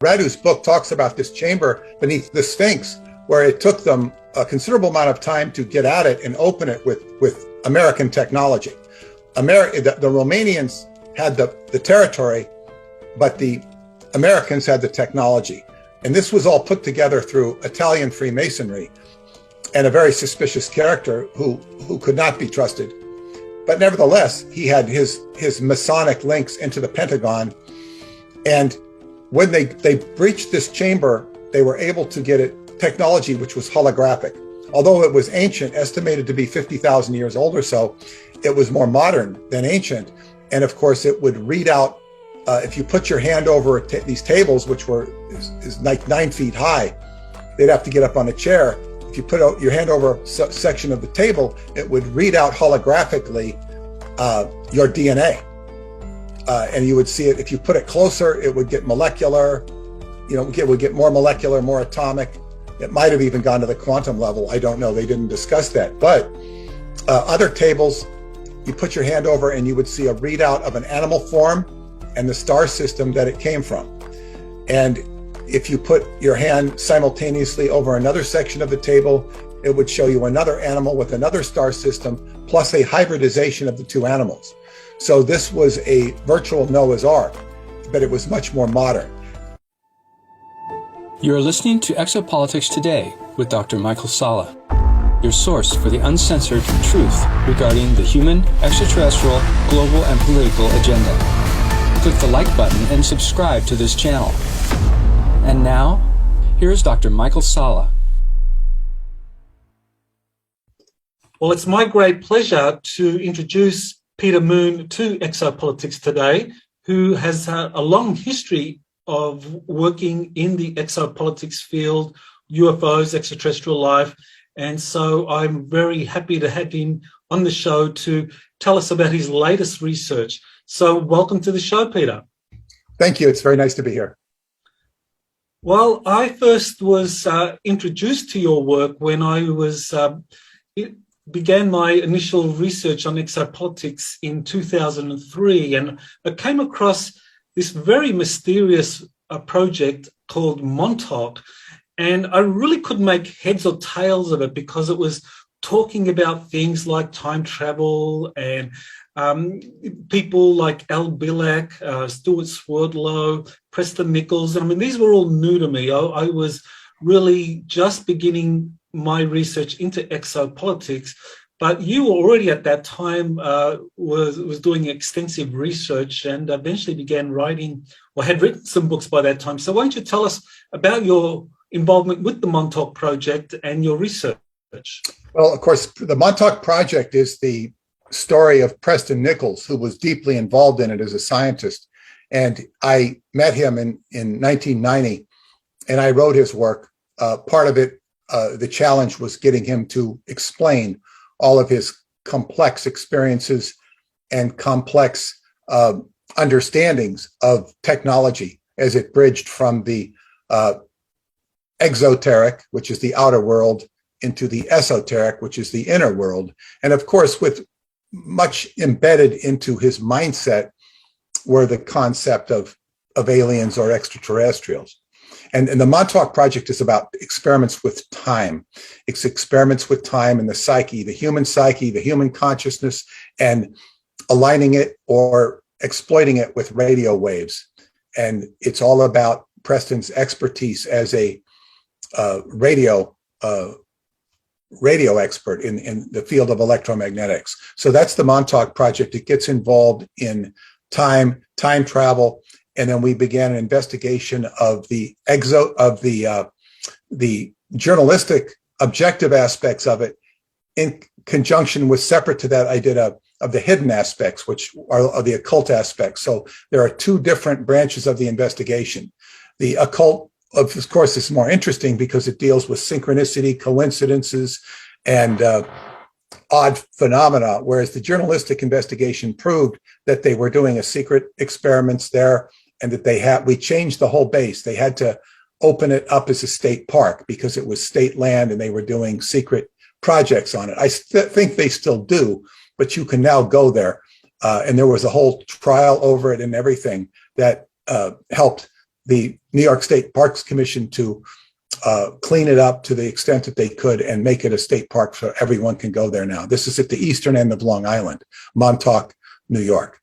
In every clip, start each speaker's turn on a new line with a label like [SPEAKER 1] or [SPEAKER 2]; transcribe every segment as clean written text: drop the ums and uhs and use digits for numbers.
[SPEAKER 1] Radu's book talks about this chamber beneath the Sphinx, where it took them a considerable amount of time to get at it and open it with American technology. The Romanians had the territory, but the Americans had the technology. And this was all put together through Italian Freemasonry and a very suspicious character who could not be trusted. But nevertheless, he had his Masonic links into the Pentagon. And when they breached this chamber, they were able to get it technology which was holographic. Although it was ancient, estimated to be 50,000 years old or so, it was more modern than ancient. And of course, it would read out, if you put your hand over these tables, which is like 9 feet high, they'd have to get up on a chair. If you put out your hand over a section of the table, it would read out holographically your DNA. And you would see it, if you put it closer, it would get molecular, it would get more molecular, more atomic. It might have even gone to the quantum level. I don't know. They didn't discuss that. But other tables, you put your hand over and you would see a readout of an animal form and the star system that it came from. And if you put your hand simultaneously over another section of the table, it would show you another animal with another star system, plus a hybridization of the two animals. So this was a virtual Noah's Ark, but it was much more modern.
[SPEAKER 2] You're listening to Exopolitics Today with Dr. Michael Salla, your source for the uncensored truth regarding the human, extraterrestrial, global, and political agenda. Click the like button and subscribe to this channel. And now, here's Dr. Michael Salla.
[SPEAKER 3] Well, it's my great pleasure to introduce Peter Moon to Exopolitics Today, who has a long history of working in the exopolitics field, UFOs, extraterrestrial life. And so I'm very happy to have him on the show to tell us about his latest research. So welcome to the show, Peter.
[SPEAKER 1] Thank you. It's very nice to be here.
[SPEAKER 3] Well, I first was introduced to your work when I began my initial research on exopolitics in 2003, and I came across this very mysterious project called Montauk, and I really couldn't make heads or tails of it because it was talking about things like time travel and people like Al Bielek, Stuart Swerdlow, Preston Nichols. I mean, these were all new to me. I was really just beginning my research into exopolitics, but you were already at that time was doing extensive research and eventually began writing, or had written some books by that time. So why don't you tell us about your involvement with the Montauk Project and your research?
[SPEAKER 1] Well, of course, the Montauk Project is the story of Preston Nichols, who was deeply involved in it as a scientist. And I met him in 1990, and I wrote his work. Part of it, the challenge was getting him to explain all of his complex experiences and complex understandings of technology as it bridged from the exoteric, which is the outer world, into the esoteric, which is the inner world. And of course, with much embedded into his mindset were the concept of aliens or extraterrestrials. And the Montauk Project is about experiments with time. It's experiments with time and the psyche, the human consciousness, and aligning it or exploiting it with radio waves. And it's all about Preston's expertise as a radio expert in the field of electromagnetics. So that's the Montauk Project. It gets involved in time travel, and then we began an investigation of the journalistic objective aspects of it, in conjunction with, separate to that, I did of the hidden aspects, which are the occult aspects. So there are two different branches of the investigation. The occult, of course, is more interesting because it deals with synchronicity, coincidences, and odd phenomena, whereas the journalistic investigation proved that they were doing a secret experiments there, and that we changed the whole base. They had to open it up as a state park because it was state land and they were doing secret projects on it. I think they still do, but you can now go there. And there was a whole trial over it and everything that helped the New York State Parks Commission to clean it up to the extent that they could and make it a state park so everyone can go there now. This is at the eastern end of Long Island, Montauk, New York.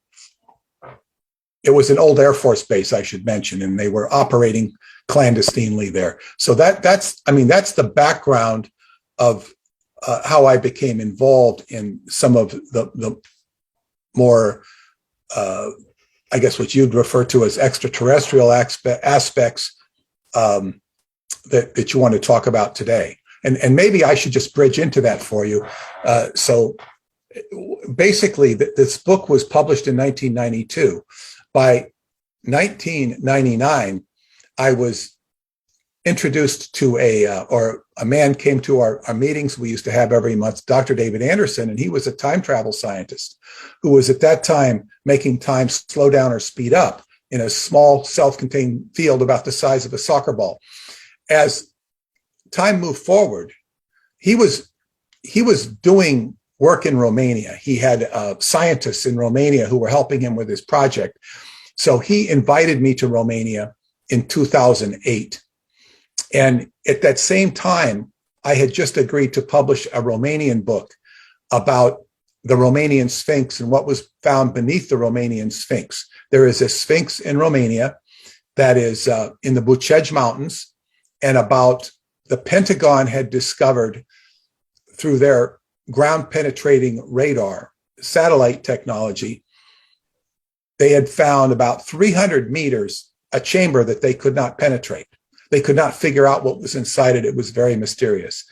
[SPEAKER 1] It was an old Air Force base, I should mention, and they were operating clandestinely there. So that's the background of how I became involved in some of the more, I guess what you'd refer to as extraterrestrial aspects that you want to talk about today. And maybe I should just bridge into that for you. So basically, this book was published in 1992. By 1999, I was introduced to a man came to our meetings we used to have every month, Dr. David Anderson, and he was a time travel scientist who was at that time making time slow down or speed up in a small self-contained field about the size of a soccer ball. As time moved forward, he was doing work in Romania. He had scientists in Romania who were helping him with his project. So he invited me to Romania in 2008. And at that same time, I had just agreed to publish a Romanian book about the Romanian Sphinx and what was found beneath the Romanian Sphinx. There is a Sphinx in Romania that is in the Bucegi Mountains, and about the Pentagon had discovered through their ground penetrating radar satellite technology, they had found about 300 meters, a chamber that they could not penetrate. They could not figure out what was inside it. It was very mysterious.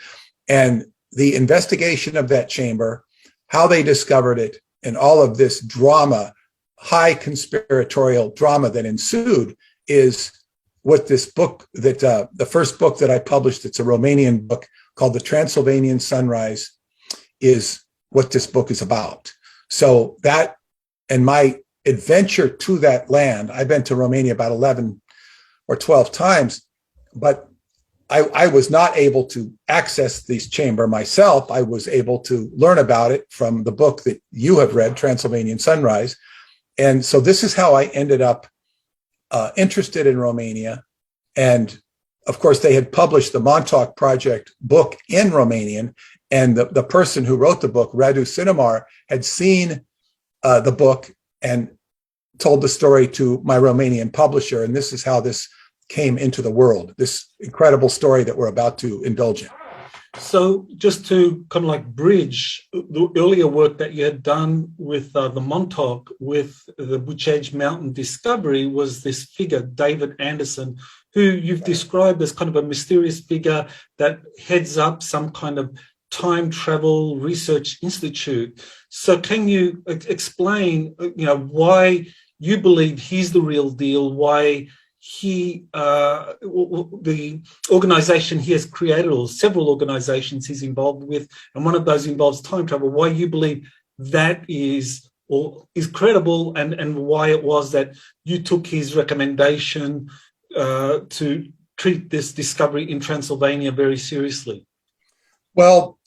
[SPEAKER 1] And the investigation of that chamber, how they discovered it, and all of this drama, high conspiratorial drama that ensued, is what this book that the first book that I published, it's a Romanian book called The Transylvanian Sunrise, is what this book is about. So that, and my adventure to that land, I've been to Romania about 11 or 12 times, but I was not able to access this chamber myself. I was able to learn about it from the book that you have read, Transylvanian Sunrise. And so this is how I ended up interested in Romania. And of course, they had published the Montauk Project book in Romanian. And the person who wrote the book, Radu Cinamar, had seen the book and told the story to my Romanian publisher. And this is how this came into the world, this incredible story that we're about to indulge in.
[SPEAKER 3] So just to kind of like bridge the earlier work that you had done with the Montauk, with the Bucegi Mountain discovery, was this figure, David Anderson, who you've described as kind of a mysterious figure that heads up some kind of time travel research institute. So can you explain, why you believe he's the real deal, why he, the organization he has created, or several organizations he's involved with, and one of those involves time travel, why you believe that is credible, and why it was that you took his recommendation to treat this discovery in Transylvania very seriously?
[SPEAKER 1] Well,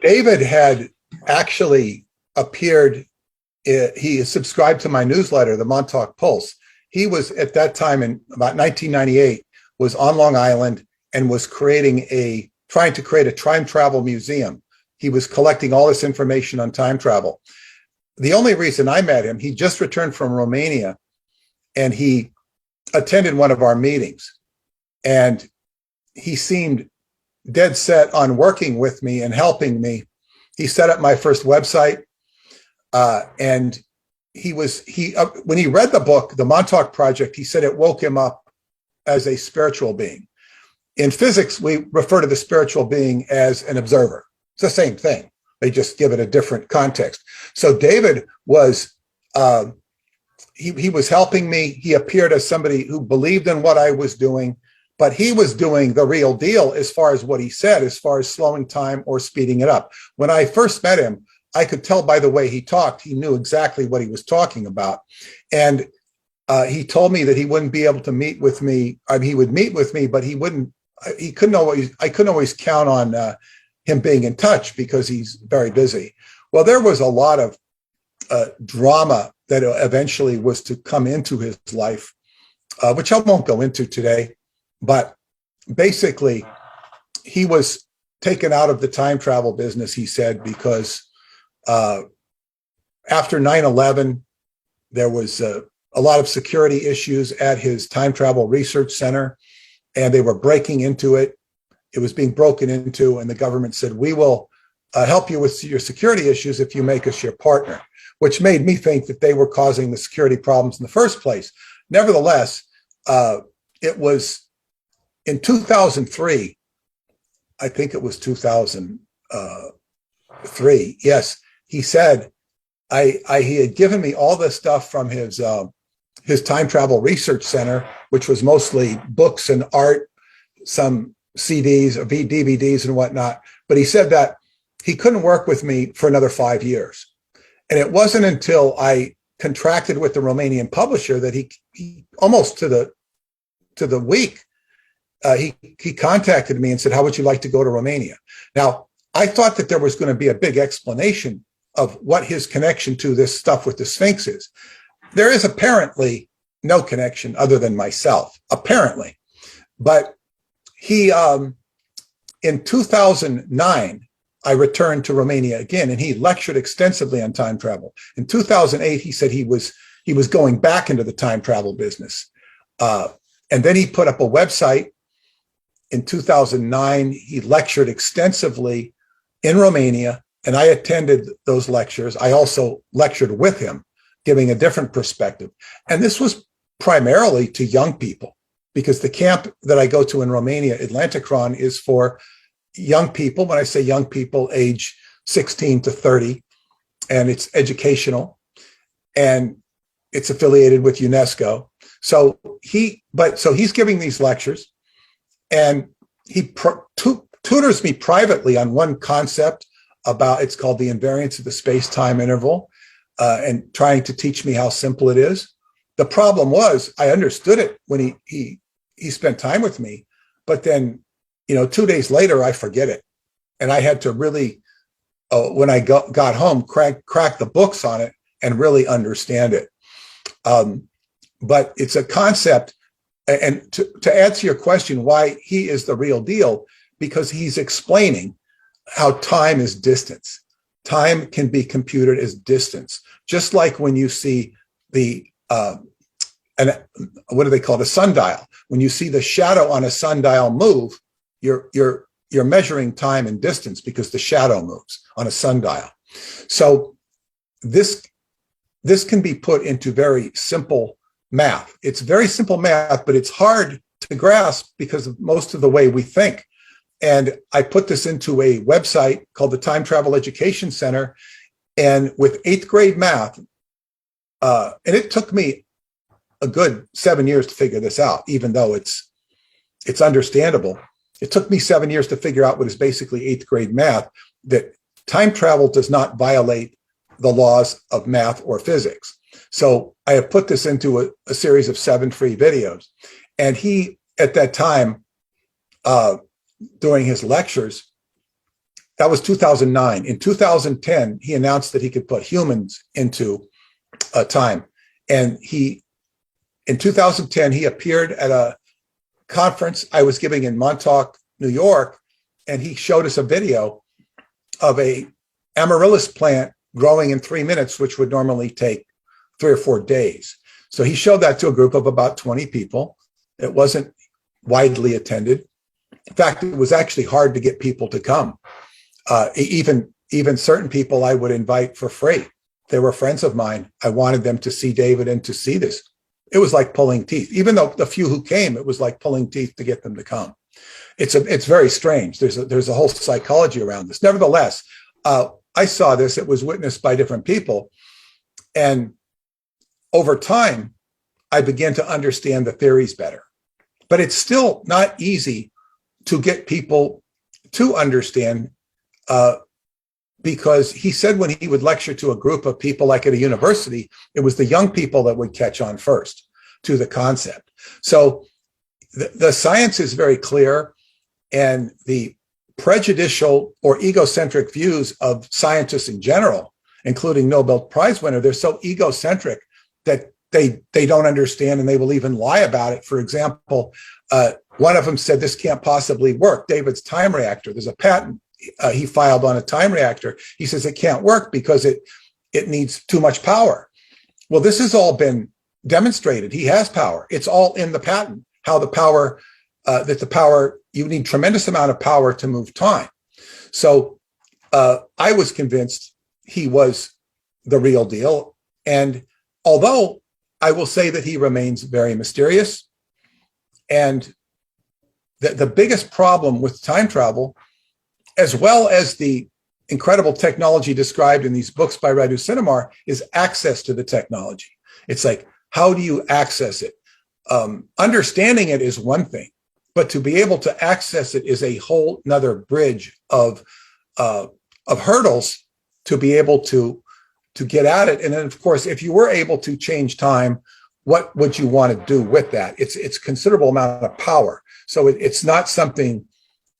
[SPEAKER 1] David had actually appeared, he subscribed to my newsletter, the Montauk Pulse. He was at that time in about 1998, was on Long Island and was trying to create a time travel museum. He was collecting all this information on time travel. The only reason I met him, he just returned from Romania and he attended one of our meetings, and he seemed dead set on working with me and helping me. He set up my first website, and when he read the book, The Montauk Project, he said it woke him up as a spiritual being. In physics, we refer to the spiritual being as an observer. It's the same thing. They just give it a different context. So David was, he was helping me. He appeared as somebody who believed in what I was doing, but he was doing the real deal as far as what he said, as far as slowing time or speeding it up. When I first met him, I could tell by the way he talked, he knew exactly what he was talking about. And he told me that he wouldn't be able to meet with me. I mean, he would meet with me, but I couldn't always count on him being in touch because he's very busy. Well, there was a lot of drama that eventually was to come into his life which I won't go into today, but basically he was taken out of the time travel business, he said, because after 9/11, there was a lot of security issues at his time travel research center, and they were breaking into it. It was being broken into, and the government said, we will help you with your security issues if you make us your partner, which made me think that they were causing the security problems in the first place. Nevertheless, it was in 2003, I think it was 2003. Yes, he said he had given me all this stuff from his time travel research center, which was mostly books and art, some CDs or DVDs and whatnot. But he said that he couldn't work with me for another 5 years. And it wasn't until I contracted with the Romanian publisher that he almost to the week, he contacted me and said, how would you like to go to Romania? Now, I thought that there was going to be a big explanation of what his connection to this stuff with the Sphinx is. There is apparently no connection other than myself, apparently. But he, in 2009, I returned to Romania again, and he lectured extensively on time travel. In 2008, he said he was going back into the time travel business. And then he put up a website. In 2009, he lectured extensively in Romania, and I attended those lectures. I also lectured with him, giving a different perspective. And this was primarily to young people, because the camp that I go to in Romania, Atlanticron, is for young people. When I say young people, age 16 to 30, and it's educational, and it's affiliated with UNESCO. So he's giving these lectures, and he tutors me privately on one concept about, it's called the invariance of the space-time interval, and trying to teach me how simple it is. The problem was I understood it when he spent time with me, but then 2 days later, I forget it. And I had to really, when I got home, crack the books on it and really understand it. But it's a concept. And to answer your question, why he is the real deal, because he's explaining how time is distance. Time can be computed as distance, just like when you see what do they call it? A sundial. When you see the shadow on a sundial move, you're measuring time and distance because the shadow moves on a sundial. So this can be put into very simple math. It's very simple math, but it's hard to grasp because of most of the way we think. And I put this into a website called the Time Travel Education Center, and with 8th grade math, and it took me a good 7 years to figure this out, even though it's understandable. It took me 7 years to figure out what is basically 8th grade math, that time travel does not violate the laws of math or physics. So I have put this into a series of 7 free videos. And he, at that time, during his lectures, that was 2009. In 2010, he announced that he could put humans into time. And in 2010, he appeared at a conference I was giving in Montauk, New York, and he showed us a video of a amaryllis plant growing in 3 minutes, which would normally take 3 or 4 days. So he showed that to a group of about 20 people. It wasn't widely attended. In fact, it was actually hard to get people to come. Even certain people I would invite for free. They were friends of mine. I wanted them to see David and to see this. It was like pulling teeth. Even though the few who came, it was like pulling teeth to get them to come. It's very strange. There's a whole psychology around this. Nevertheless, I saw this. It was witnessed by different people. And over time, I began to understand the theories better. But it's still not easy to get people to understand, because he said when he would lecture to a group of people like at a university, it was the young people that would catch on first to the concept. So the science is very clear, and the prejudicial or egocentric views of scientists in general, including Nobel Prize winner, they're so egocentric that they don't understand, and they will even lie about it. For example, one of them said this can't possibly work. David's time reactor. There's a patent he filed on a time reactor. He says it can't work because it needs too much power. Well, this has all been demonstrated. He has power. It's all in the patent. How the power you need tremendous amount of power to move time. So I was convinced he was the real deal. And although I will say that he remains very mysterious, and the biggest problem with time travel, as well as the incredible technology described in these books by Radu Cinamar, is access to the technology. It's like, how do you access it? Understanding it is one thing, but to be able to access it is a whole nother bridge of hurdles to be able to get at it. And then, of course, if you were able to change time, what would you want to do with that? It's considerable amount of power. So it's not something.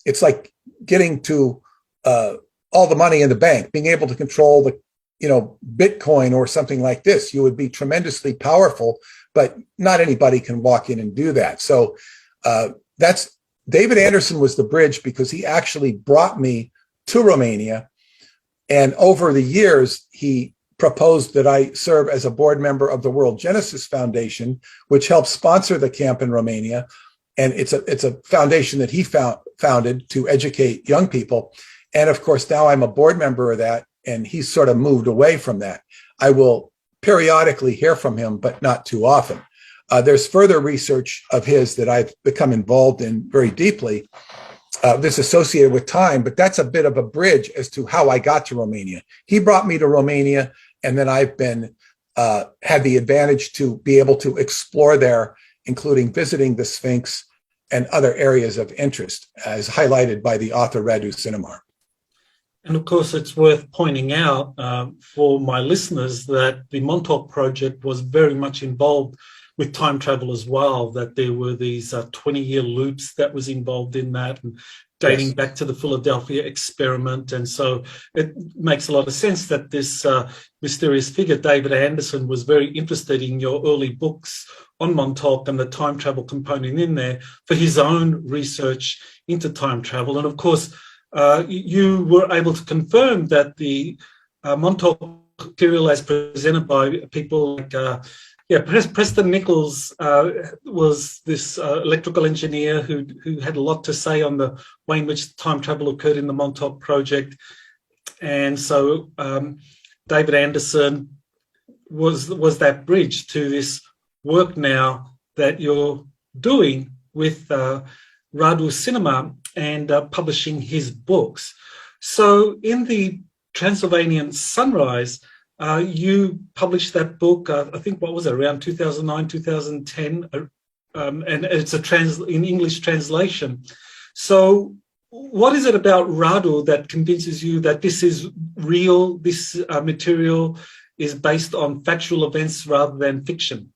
[SPEAKER 1] It's like getting to all the money in the bank, being able to control the Bitcoin or something like this. You would be tremendously powerful, but not anybody can walk in and do that. So that's David Anderson was the bridge, because he actually brought me to Romania. And over the years, he proposed that I serve as a board member of the World Genesis Foundation, which helps sponsor the camp in Romania. And it's a foundation that he founded to educate young people. And of course, now I'm a board member of that, and he's sort of moved away from that. I will periodically hear from him, but not too often. There's further research of his that I've become involved in very deeply, this associated with time, but that's a bit of a bridge as to how I got to Romania. He brought me to Romania, and then I've been had the advantage to be able to explore there, including visiting the Sphinx and other areas of interest, as highlighted by the author Radu Cinamar.
[SPEAKER 3] And of course, it's worth pointing out for my listeners that the Montauk project was very much involved with time travel as well, that there were these 20-year loops that was involved in that, and dating back to the Philadelphia experiment. And so it makes a lot of sense that this mysterious figure, David Anderson, was very interested in your early books on Montauk and the time travel component in there for his own research into time travel. And of course, you were able to confirm that the Montauk material, as presented by people like Preston Nichols, was this electrical engineer who had a lot to say on the way in which time travel occurred in the Montauk project. And so David Anderson was that bridge to this work now that you're doing with Radu Cinamar and publishing his books. So in the Transylvanian Sunrise, you published that book, I think, what was it, around 2009, 2010, and it's in English translation. So what is it about Radu that convinces you that this is real, this material is based on factual events rather than fiction?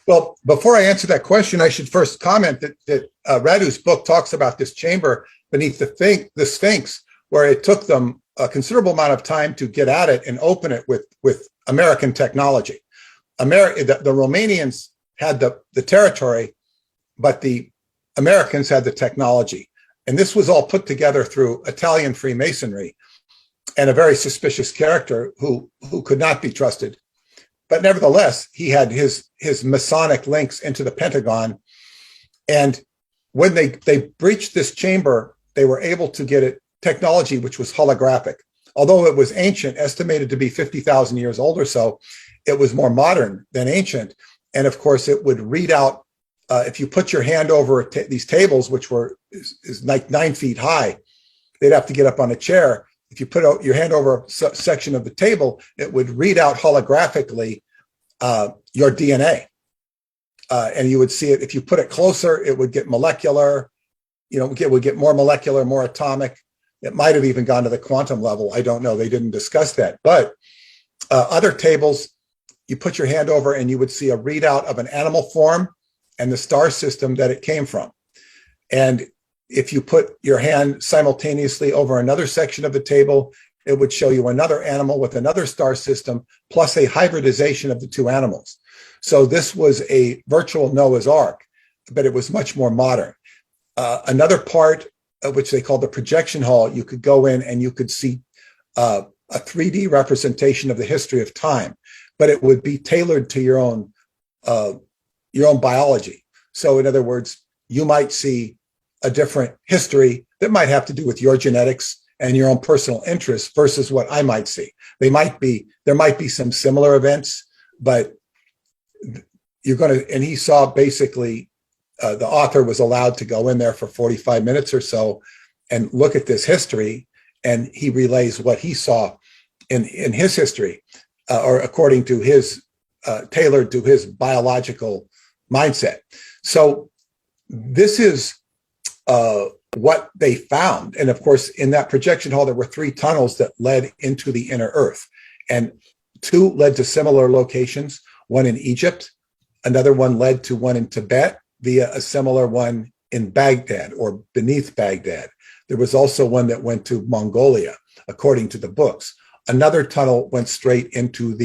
[SPEAKER 1] Well, before I answer that question, I should first comment that Radu's book talks about this chamber beneath the Sphinx, where it took them a considerable amount of time to get at it and open it with American technology. The Romanians had the territory, but the Americans had the technology. And this was all put together through Italian Freemasonry and a very suspicious character who could not be trusted. But nevertheless, he had his Masonic links into the Pentagon. And when they breached this chamber, they were able to get it technology which was holographic. Although it was ancient, estimated to be 50,000 years old or so, it was more modern than ancient. And of course, it would read out, if you put your hand over these tables, which is like 9 feet high, they'd have to get up on a chair. If you put out your hand over a section of the table, it would read out holographically your DNA. And you would see it. If you put it closer, it would get molecular, it would get more molecular, more atomic. It might have even gone to the quantum level. I don't know. They didn't discuss that. But other tables, you put your hand over and you would see a readout of an animal form and the star system that it came from. And if you put your hand simultaneously over another section of the table, it would show you another animal with another star system plus a hybridization of the two animals. So this was a virtual Noah's Ark, but it was much more modern. Another part, which they call the projection hall, you could go in and you could see a 3D representation of the history of time, but it would be tailored to your own biology. So in other words, you might see a different history that might have to do with your genetics and your own personal interests versus what I might see. There might be some similar events, but and he saw basically, the author was allowed to go in there for 45 minutes or so and look at this history, and he relays what he saw in his history, or according to his, tailored to his biological mindset. So this is what they found. And of course, in that projection hall, there were 3 tunnels that led into the inner earth, and 2 led to similar locations, one in Egypt, another one led to one in Tibet via a similar one in Baghdad or beneath Baghdad. There was also one that went to Mongolia, according to the books. Another tunnel went straight into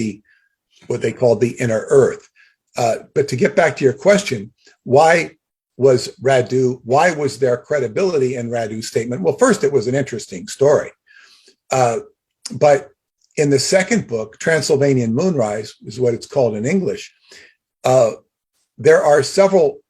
[SPEAKER 1] what they called the inner earth. But to get back to your question, why was there credibility in Radu's statement? Well, first, it was an interesting story. But in the second book, Transylvanian Moonrise is what it's called in English, there are several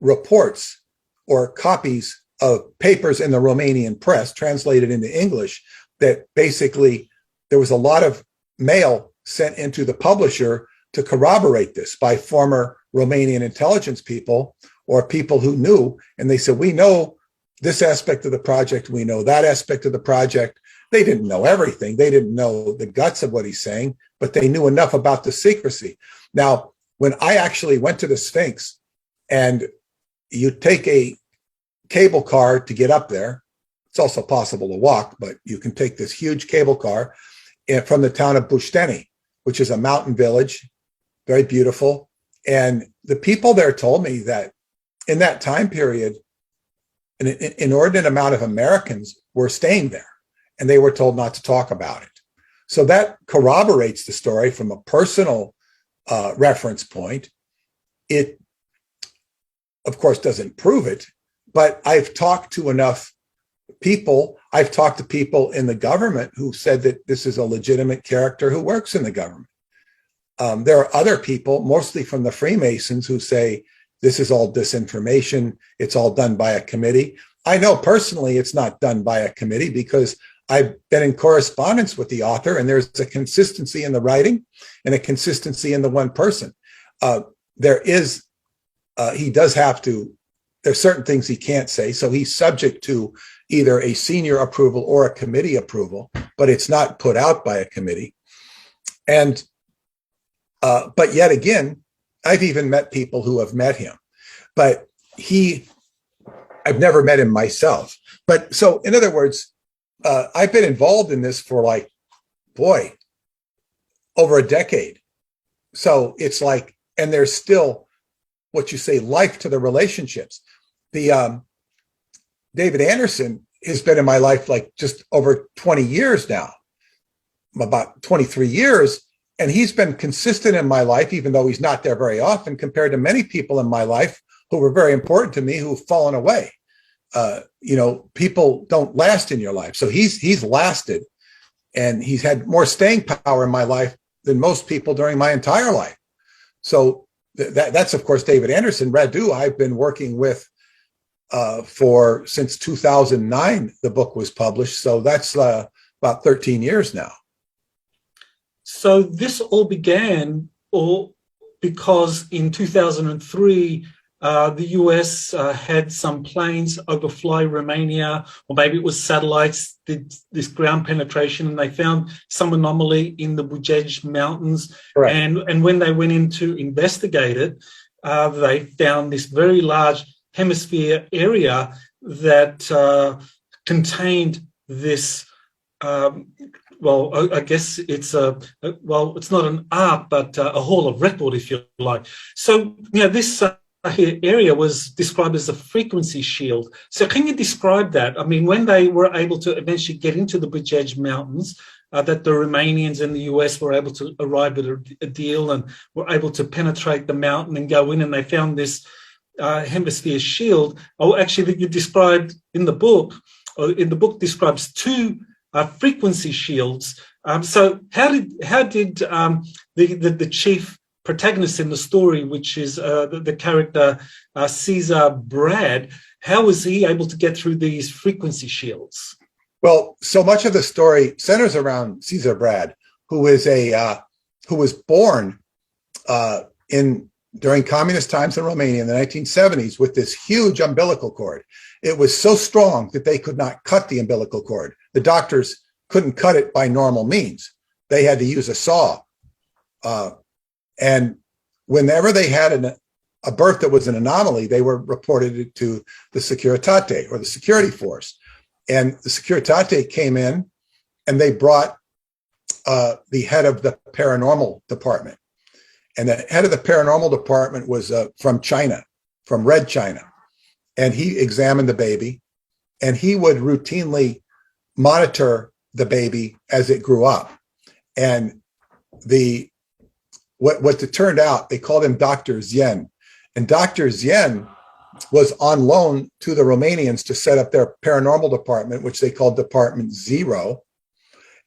[SPEAKER 1] reports or copies of papers in the Romanian press translated into English that basically there was a lot of mail sent into the publisher to corroborate this by former Romanian intelligence people or people who knew, and they said, we know this aspect of the project, we know that aspect of the project. They didn't know everything. They didn't know the guts of what he's saying, but they knew enough about the secrecy. Now, when I actually went to the Sphinx, and you take a cable car to get up there, it's also possible to walk, but you can take this huge cable car from the town of Bucegi, which is a mountain village, very beautiful. And the people there told me that in that time period, an inordinate amount of Americans were staying there, and they were told not to talk about it. So that corroborates the story from a personal reference point. It, of course, doesn't prove it, but I've talked to enough people. I've talked to people in the government who said that this is a legitimate character who works in the government. There are other people, mostly from the Freemasons, who say this is all disinformation. It's all done by a committee. I know personally it's not done by a committee because I've been in correspondence with the author, and there's a consistency in the writing and a consistency in the one person. He does have to, there's certain things he can't say. So he's subject to either a senior approval or a committee approval, but it's not put out by a committee. And, but yet again, I've even met people who have met him, but I've never met him myself. But so in other words, I've been involved in this for over a decade. So it's like, and there's still what you say, life to the relationships. The David Anderson has been in my life like just over 20 years now, about 23 years. And he's been consistent in my life, even though he's not there very often, compared to many people in my life who were very important to me who've fallen away. People don't last in your life. So he's lasted, and he's had more staying power in my life than most people during my entire life. So that's of course David Anderson. Radu, I've been working with since 2009. The book was published, so that's about 13 years now.
[SPEAKER 3] So this all began because in 2003. The US had some planes overfly Romania, or maybe it was satellites, did this ground penetration, and they found some anomaly in the Bucegi mountains. Correct. And when they went in to investigate it, they found this very large hemisphere area that contained this, I guess it's it's not an ark, but a hall of record, if you like. So, this area was described as a frequency shield. So can you describe that? I mean, when they were able to eventually get into the Bucegi Mountains, that the Romanians and the US were able to arrive at a deal and were able to penetrate the mountain and go in, and they found this hemisphere shield. Oh, actually, that you described in the book, or in the book describes two frequency shields. So how did the chief protagonist in the story, which is the character Caesar Brad, how was he able to get through these frequency shields?
[SPEAKER 1] Well, so much of the story centers around Caesar Brad, who was born during communist times in Romania in the 1970s with this huge umbilical cord. It was so strong that they could not cut the umbilical cord. The doctors couldn't cut it by normal means. They had to use a saw. And whenever they had a birth that was an anomaly, they were reported to the Securitate, or the security force. And the Securitate came in and they brought the head of the paranormal department. And the head of the paranormal department was from China, from Red China. And he examined the baby, and he would routinely monitor the baby as it grew up. And what it turned out, they called him Dr. Zien. And Dr. Zien was on loan to the Romanians to set up their paranormal department, which they called Department Zero.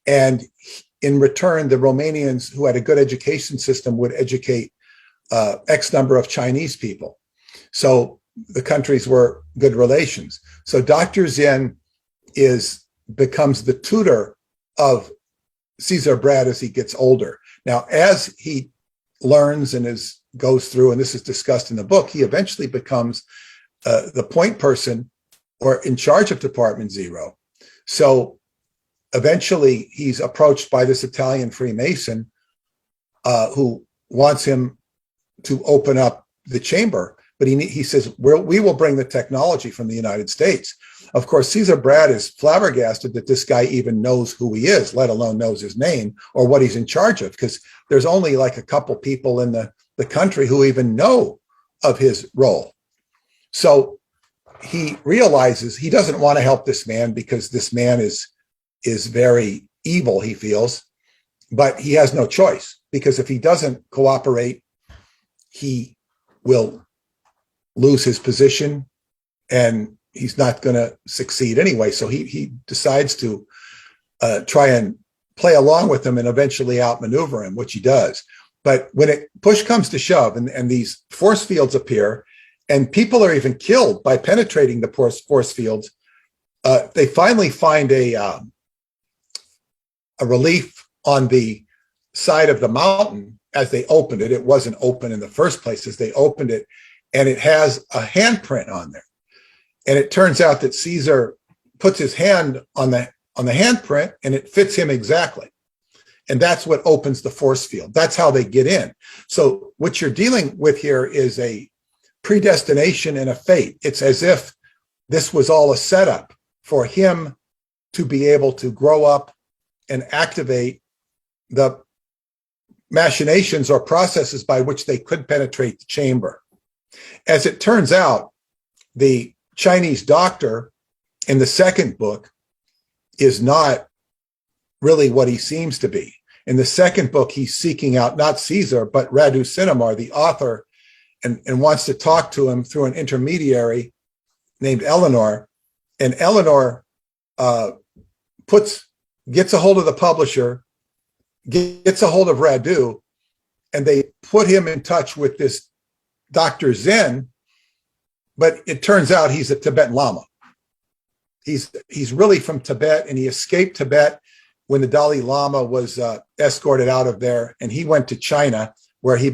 [SPEAKER 1] And in return, the Romanians who had a good education system would educate X number of Chinese people. So the countries were good relations. So Dr. Zien becomes the tutor of Caesar Brad as he gets older. Now, as he learns and goes through, and this is discussed in the book, he eventually becomes the point person or in charge of Department Zero. So eventually he's approached by this Italian Freemason who wants him to open up the chamber. But he says, we will bring the technology from the United States. Of course, Caesar Brad is flabbergasted that this guy even knows who he is, let alone knows his name or what he's in charge of, because there's only like a couple people in the country who even know of his role. So he realizes he doesn't want to help this man because this man is very evil, he feels, but he has no choice, because if he doesn't cooperate, he will lose his position and he's not going to succeed anyway. So he decides to try and play along with him and eventually outmaneuver him, which he does. But when push comes to shove and these force fields appear and people are even killed by penetrating the force fields, they finally find a relief on the side of the mountain as they opened it. It wasn't open in the first place as they opened it, and it has a handprint on there. And it turns out that Caesar puts his hand on the handprint and it fits him exactly. And that's what opens the force field. That's how they get in. So what you're dealing with here is a predestination and a fate. It's as if this was all a setup for him to be able to grow up and activate the machinations or processes by which they could penetrate the chamber. As it turns out, the Chinese doctor in the second book is not really what he seems to be. In the second book, he's seeking out not Caesar, but Radu Cinamar, the author, and wants to talk to him through an intermediary named Eleanor. And Eleanor gets a hold of the publisher, gets a hold of Radu, and they put him in touch with this Dr. Zen, but it turns out he's a Tibetan Lama. He's really from Tibet, and he escaped Tibet when the Dalai Lama was escorted out of there, and he went to China, where he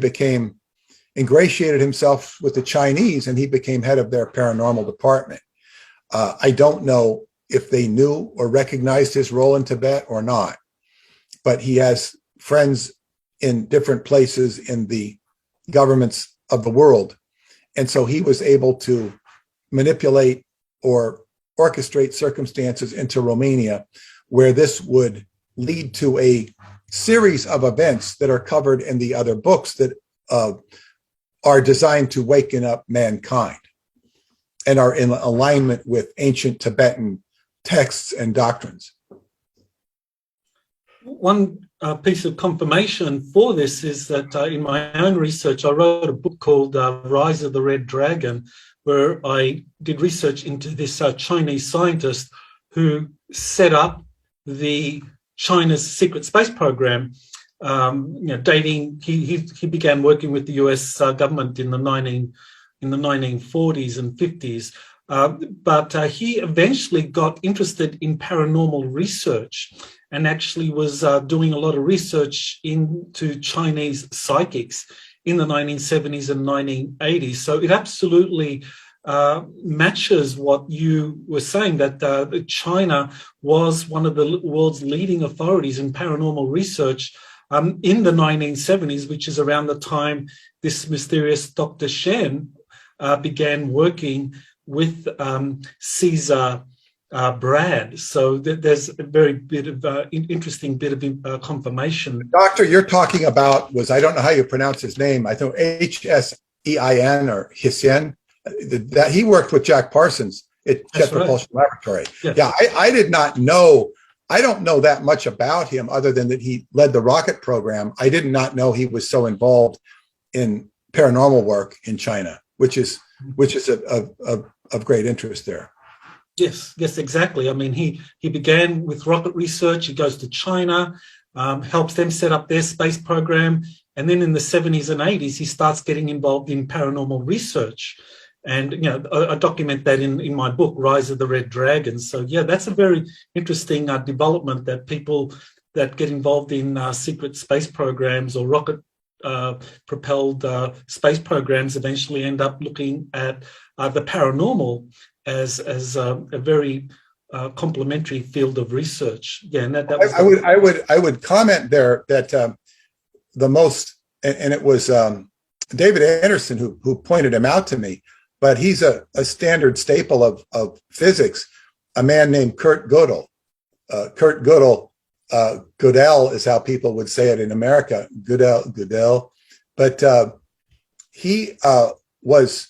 [SPEAKER 1] ingratiated himself with the Chinese, and he became head of their paranormal department. I don't know if they knew or recognized his role in Tibet or not, but he has friends in different places in the governments of the world. And so he was able to manipulate or orchestrate circumstances into Romania where this would lead to a series of events that are covered in the other books that are designed to waken up mankind and are in alignment with ancient Tibetan texts and doctrines.
[SPEAKER 3] One piece of confirmation for this is that in my own research, I wrote a book called Rise of the Red Dragon, where I did research into this Chinese scientist who set up the China's secret space program. Dating, he began working with the US government in the 1940s and 50s. But he eventually got interested in paranormal research and actually was doing a lot of research into Chinese psychics in the 1970s and 1980s. So it absolutely matches what you were saying, that China was one of the world's leading authorities in paranormal research in the 1970s, which is around the time this mysterious Dr. Shen began working with Caesar Brad. So there's a very bit of interesting bit of confirmation.
[SPEAKER 1] The doctor you're talking about was, I don't know how you pronounce his name, I think H-S-E-I-N or Hsien. That he worked with Jack Parsons at Jet Propulsion Laboratory. Yes. Yeah, I did not know. I don't know that much about him other than that he led the rocket program. I did not know he was so involved in paranormal work in China, which is of great interest there.
[SPEAKER 3] Yes, exactly. I mean, he began with rocket research. He goes to China, helps them set up their space program, and then in the 70s and 80s, he starts getting involved in paranormal research. And, I document that in my book, Rise of the Red Dragon. So, yeah, that's a very interesting development, that people that get involved in secret space programs or rocket propelled space programs eventually end up looking at the paranormal as a very complementary field of research. Yeah, and that was
[SPEAKER 1] I would comment there that the most, and it was David Anderson who pointed him out to me, but he's a standard staple of physics, a man named Kurt Gödel. Kurt Gödel, Gödel is how people would say it in America, Gödel. But he was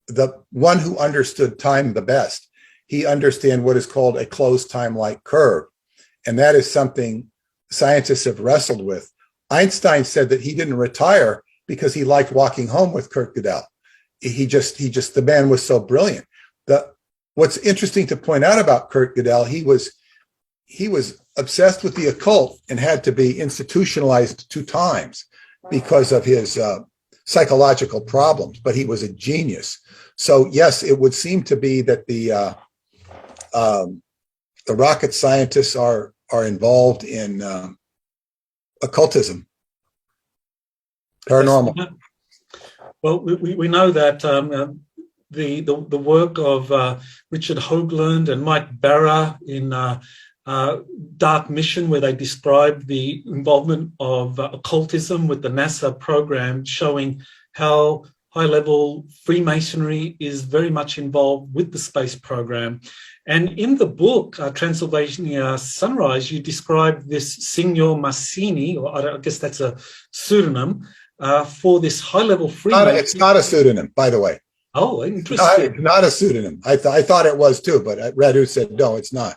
[SPEAKER 1] the one who understood time the best. He understood what is called a closed time-like curve. And that is something scientists have wrestled with. Einstein said that he didn't retire because he liked walking home with Kurt Gödel. The man was so brilliant. What's interesting to point out about Kurt Gödel, he was obsessed with the occult and had to be institutionalized 2 times because of his psychological problems, but he was a genius. So yes, it would seem to be that the rocket scientists are involved in occultism, paranormal.
[SPEAKER 3] Well, we know that the work of Richard Hoagland and Mike Barra in Dark Mission, where they describe the involvement of occultism with the NASA program, showing how high-level Freemasonry is very much involved with the space program. And in the book, Transylvania Sunrise, you describe this Signor Massini, or I guess that's a pseudonym, for this high-level Freemason.
[SPEAKER 1] It's not a pseudonym, by the way.
[SPEAKER 3] Oh, interesting.
[SPEAKER 1] Not a pseudonym. I thought it was too, but Radu said, no, it's not.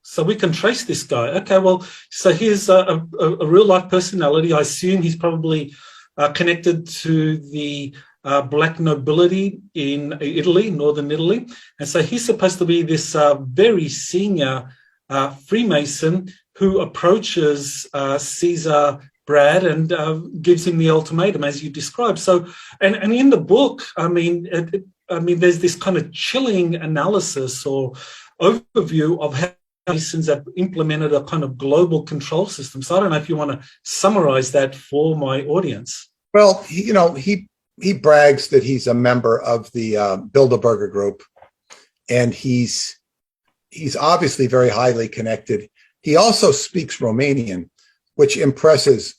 [SPEAKER 3] So we can trace this guy. Okay, well, so here's a real-life personality. I assume he's probably connected to the black nobility in Italy, northern Italy. And so he's supposed to be this very senior Freemason who approaches Caesar Brad and gives him the ultimatum, as you described. So, and in the book, I mean, there's this kind of chilling analysis or overview of how Masons have implemented a kind of global control system. So I don't know if you want to summarize that for my audience.
[SPEAKER 1] Well, he brags that he's a member of the Bilderberger group, and he's obviously very highly connected. He also speaks Romanian, which impresses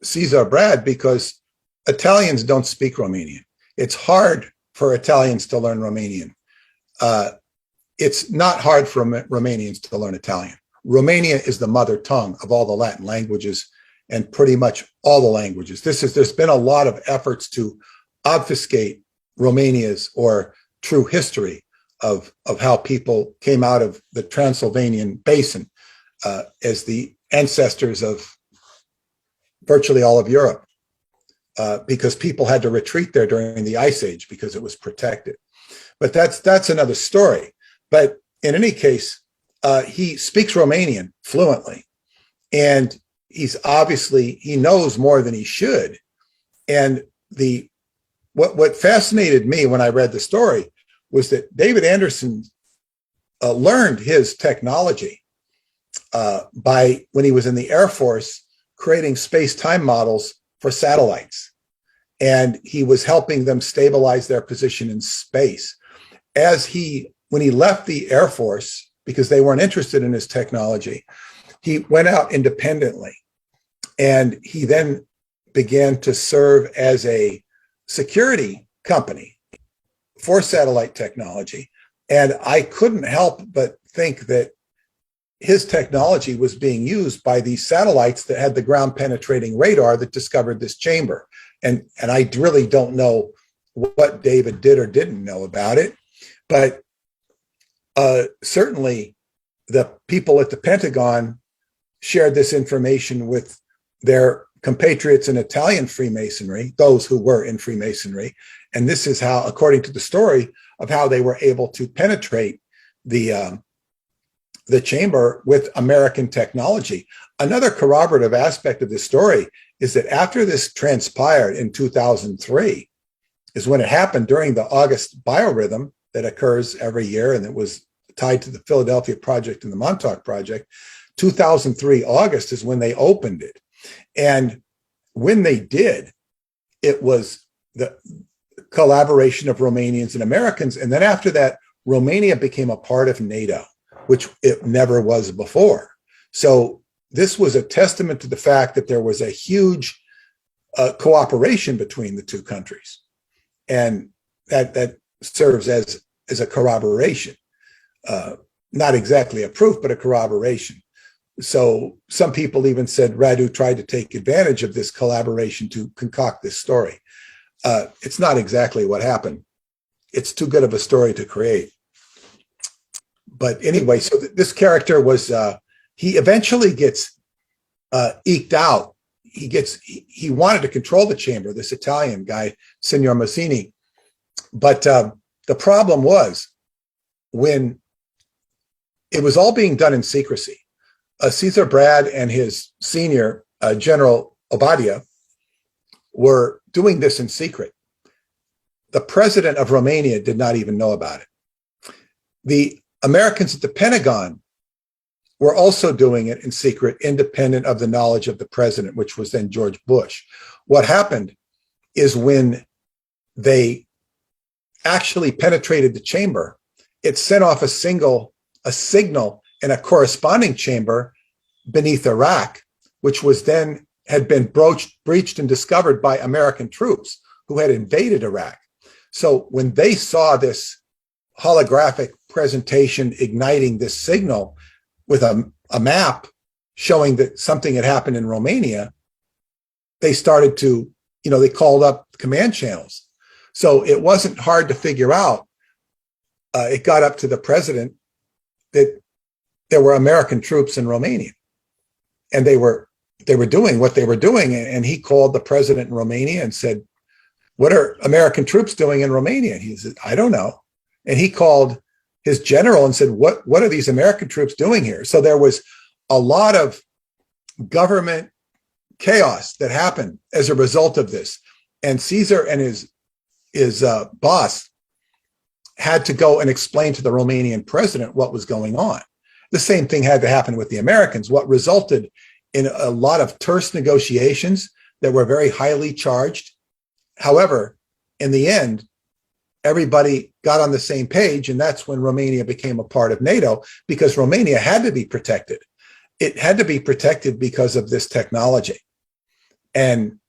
[SPEAKER 1] Caesar Brad because Italians don't speak Romanian. It's hard for Italians to learn Romanian. It's not hard for Romanians to learn Italian. Romania is the mother tongue of all the Latin languages, and pretty much all the languages. There's been a lot of efforts to obfuscate Romania's or true history of how people came out of the Transylvanian basin as the ancestors of virtually all of Europe, because people had to retreat there during the Ice Age because it was protected. But that's another story. But in any case, he speaks Romanian fluently, and he knows more than he should. And what fascinated me when I read the story was that David Anderson learned his technology when he was in the Air Force, creating space-time models for satellites. And he was helping them stabilize their position in space. When he left the Air Force, because they weren't interested in his technology, he went out independently. And he then began to serve as a security company for satellite technology. And I couldn't help but think that his technology was being used by these satellites that had the ground penetrating radar that discovered this chamber. And I really don't know what David did or didn't know about it, but certainly the people at the Pentagon shared this information with their compatriots in Italian Freemasonry, those who were in Freemasonry. And this is how, according to the story, of how they were able to penetrate the chamber with American technology. Another corroborative aspect of this story is that after this transpired in 2003, is when it happened during the August biorhythm that occurs every year, and it was tied to the Philadelphia Project and the Montauk Project. 2003 August is when they opened it. And when they did, it was the collaboration of Romanians and Americans. And then after that, Romania became a part of NATO, which it never was before. So this was a testament to the fact that there was a huge cooperation between the two countries. And that serves as a corroboration, not exactly a proof, but a corroboration. So some people even said Radu tried to take advantage of this collaboration to concoct this story. It's not exactly what happened. It's too good of a story to create. But anyway, so this character was, he eventually gets eked out. He wanted to control the chamber, this Italian guy, Signor Mazzini. But the problem was when it was all being done in secrecy. Caesar Brad and his senior, General Obadia, were doing this in secret. The president of Romania did not even know about it. The Americans at the Pentagon were also doing it in secret, independent of the knowledge of the president, which was then George Bush. What happened is when they actually penetrated the chamber, it sent off a signal in a corresponding chamber beneath Iraq, which was then had been breached and discovered by American troops who had invaded Iraq. So when they saw this holographic presentation igniting this signal with a map showing that something had happened in Romania, they started to, they called up command channels. So it wasn't hard to figure out. It got up to the president that there were American troops in Romania, and they were doing what they were doing. And he called the president in Romania and said, "What are American troops doing in Romania?" And he said, "I don't know." And he called his general and said, what are these American troops doing here? So there was a lot of government chaos that happened as a result of this. And Caesar and his boss had to go and explain to the Romanian president what was going on. The same thing had to happen with the Americans, what resulted in a lot of terse negotiations that were very highly charged. However, in the end, everybody got on the same page, and that's when Romania became a part of NATO, because Romania had to be protected. It had to be protected because of this technology. And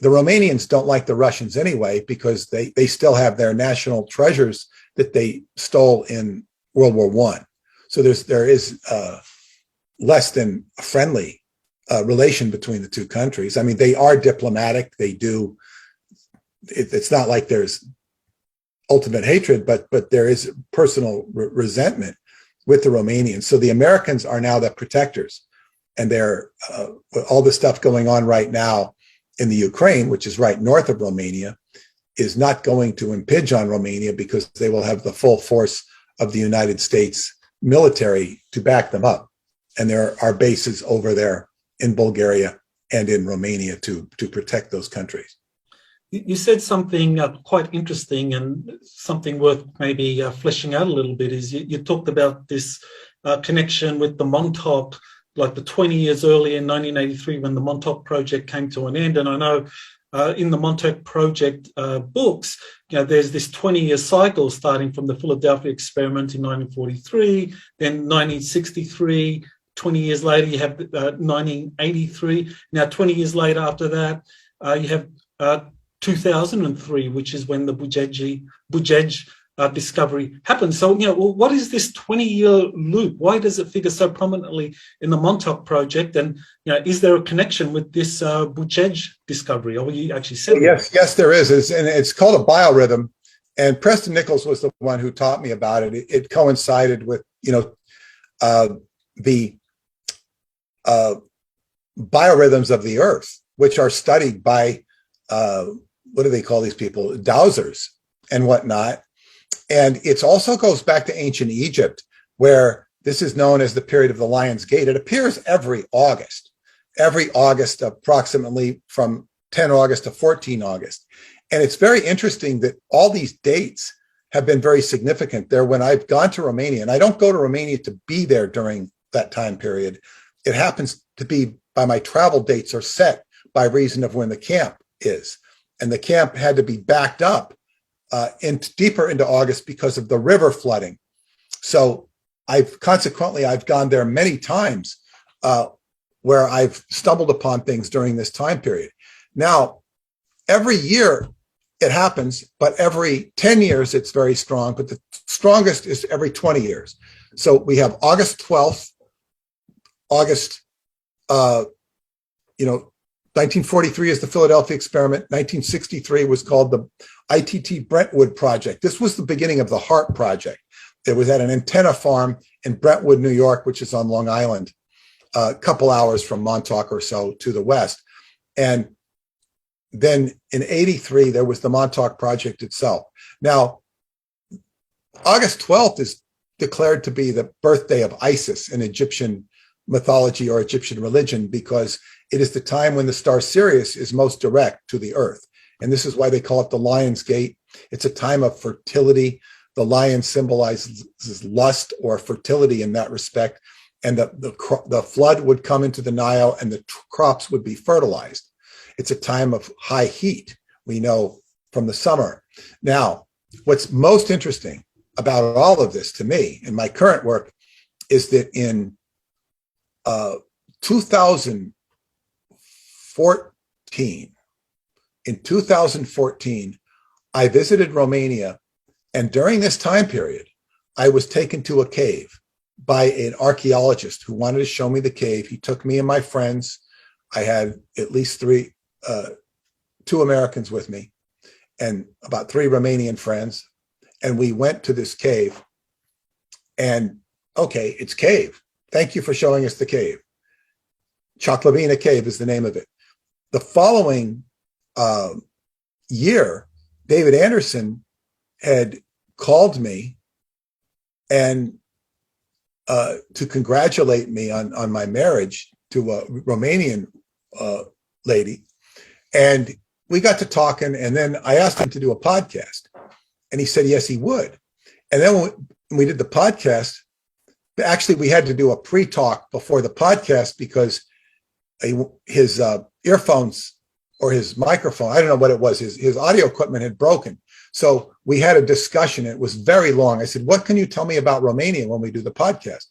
[SPEAKER 1] the Romanians don't like the Russians anyway, because they still have their national treasures that they stole in World War I. So there is less than a friendly relation between the two countries. I mean, they are diplomatic. They do. It's not like there's ultimate hatred, but there is personal resentment with the Romanians. So the Americans are now the protectors, and they're all the stuff going on right now in the Ukraine, which is right north of Romania, is not going to impinge on Romania because they will have the full force of the United States military to back them up. And there are bases over there in Bulgaria and in Romania to protect those countries.
[SPEAKER 3] You said something quite interesting and something worth maybe fleshing out a little bit is you talked about this connection with the Montauk, like the 20 years earlier in 1983 when the Montauk project came to an end. And I know in the Montauk project books, there's this 20-year cycle starting from the Philadelphia experiment in 1943, then 1963, 20 years later you have 1983. Now 20 years later after that, you have 2003, which is when the Bucegi discovery happened. So, what is this 20-year loop? Why does it figure so prominently in the Montauk project? And, is there a connection with this Bucegi discovery? Or you actually said
[SPEAKER 1] yes, there is. And it's called a biorhythm. And Preston Nichols was the one who taught me about it. It coincided with, the biorhythms of the Earth, which are studied by what do they call these people? Dowsers and whatnot. And it also goes back to ancient Egypt, where this is known as the period of the Lion's Gate. It appears every August approximately from 10 August to 14 August. And it's very interesting that all these dates have been very significant there when I've gone to Romania. And I don't go to Romania to be there during that time period. It happens to be by my travel dates are set by reason of when the camp is. And the camp had to be backed up deeper into August because of the river flooding. So I've gone there many times where I've stumbled upon things during this time period. Now, every year it happens, but every 10 years it's very strong, but the strongest is every 20 years. So we have August 12th, 1943 is the Philadelphia experiment. 1963 was called the ITT Brentwood Project. This was the beginning of the HARP project. It was at an antenna farm in Brentwood, New York, which is on Long Island, a couple hours from Montauk or so to the west. And then in 83, there was the Montauk project itself. Now, August 12th is declared to be the birthday of Isis in Egyptian mythology or Egyptian religion because it is the time when the star Sirius is most direct to the earth. And this is why they call it the Lion's Gate. It's a time of fertility. The lion symbolizes lust or fertility in that respect. And the flood would come into the Nile and the crops would be fertilized. It's a time of high heat, we know from the summer. Now, what's most interesting about all of this to me in my current work is that in 2014, I visited Romania, and during this time period, I was taken to a cave by an archaeologist who wanted to show me the cave. He took me and my friends. I had at least two Americans with me and about 3 Romanian friends. And we went to this cave and, okay, it's cave. Thank you for showing us the cave. Choclavina Cave is the name of it. The following year, David Anderson had called me and to congratulate me on my marriage to a Romanian lady. And we got to talking, and then I asked him to do a podcast. And he said, yes, he would. And then when we did the podcast, actually, we had to do a pre-talk before the podcast because his earphones or his microphone, I don't know what it was, his audio equipment had broken. So we had a discussion. It was very long. I said, what can you tell me about Romania when we do the podcast?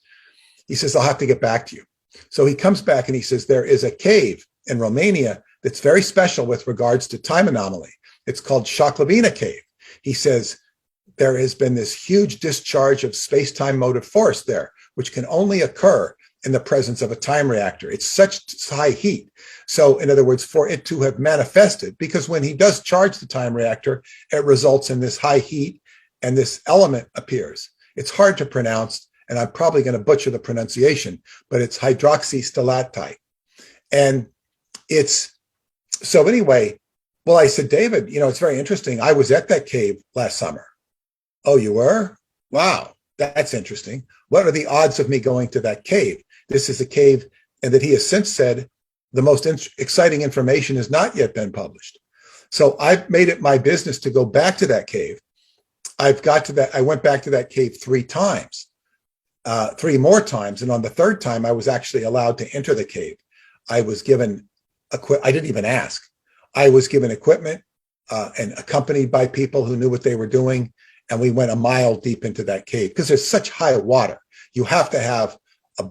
[SPEAKER 1] He says, I'll have to get back to you. So he comes back and he says, there is a cave in Romania that's very special with regards to time anomaly. It's called Choclavina Cave. He says, there has been this huge discharge of space-time motive force there, which can only occur in the presence of a time reactor. It's such high heat. So in other words, for it to have manifested, because when he does charge the time reactor, it results in this high heat and this element appears. It's hard to pronounce, and I'm probably going to butcher the pronunciation, but it's hydroxystalactite. And it's, so anyway, well, I said, David, it's very interesting. I was at that cave last summer. Oh, you were? Wow, that's interesting. What are the odds of me going to that cave? This is a cave, and that he has since said the most exciting information has not yet been published. So I've made it my business to go back to that cave. I went back to that cave 3 times, 3 more times. And on the 3rd time, I was actually allowed to enter the cave. I was given, I didn't even ask. I was given equipment and accompanied by people who knew what they were doing. And we went a mile deep into that cave because there's such high water. You have to have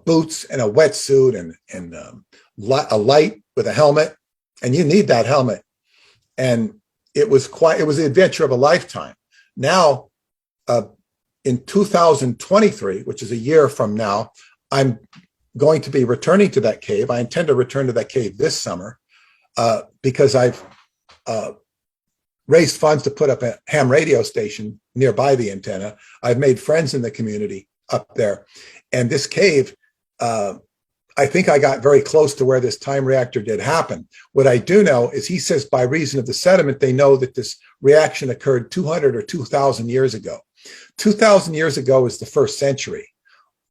[SPEAKER 1] boots and a wetsuit and a light with a helmet. And you need that helmet. And it was the adventure of a lifetime. Now, in 2023, which is a year from now, I'm going to be returning to that cave. I intend to return to that cave this summer because I've raised funds to put up a ham radio station nearby the antenna. I've made friends in the community up there. And this cave, I think I got very close to where this time reactor did happen. What I do know is he says by reason of the sediment, they know that this reaction occurred 200 or 2,000 years ago. 2,000 years ago is the 1st century.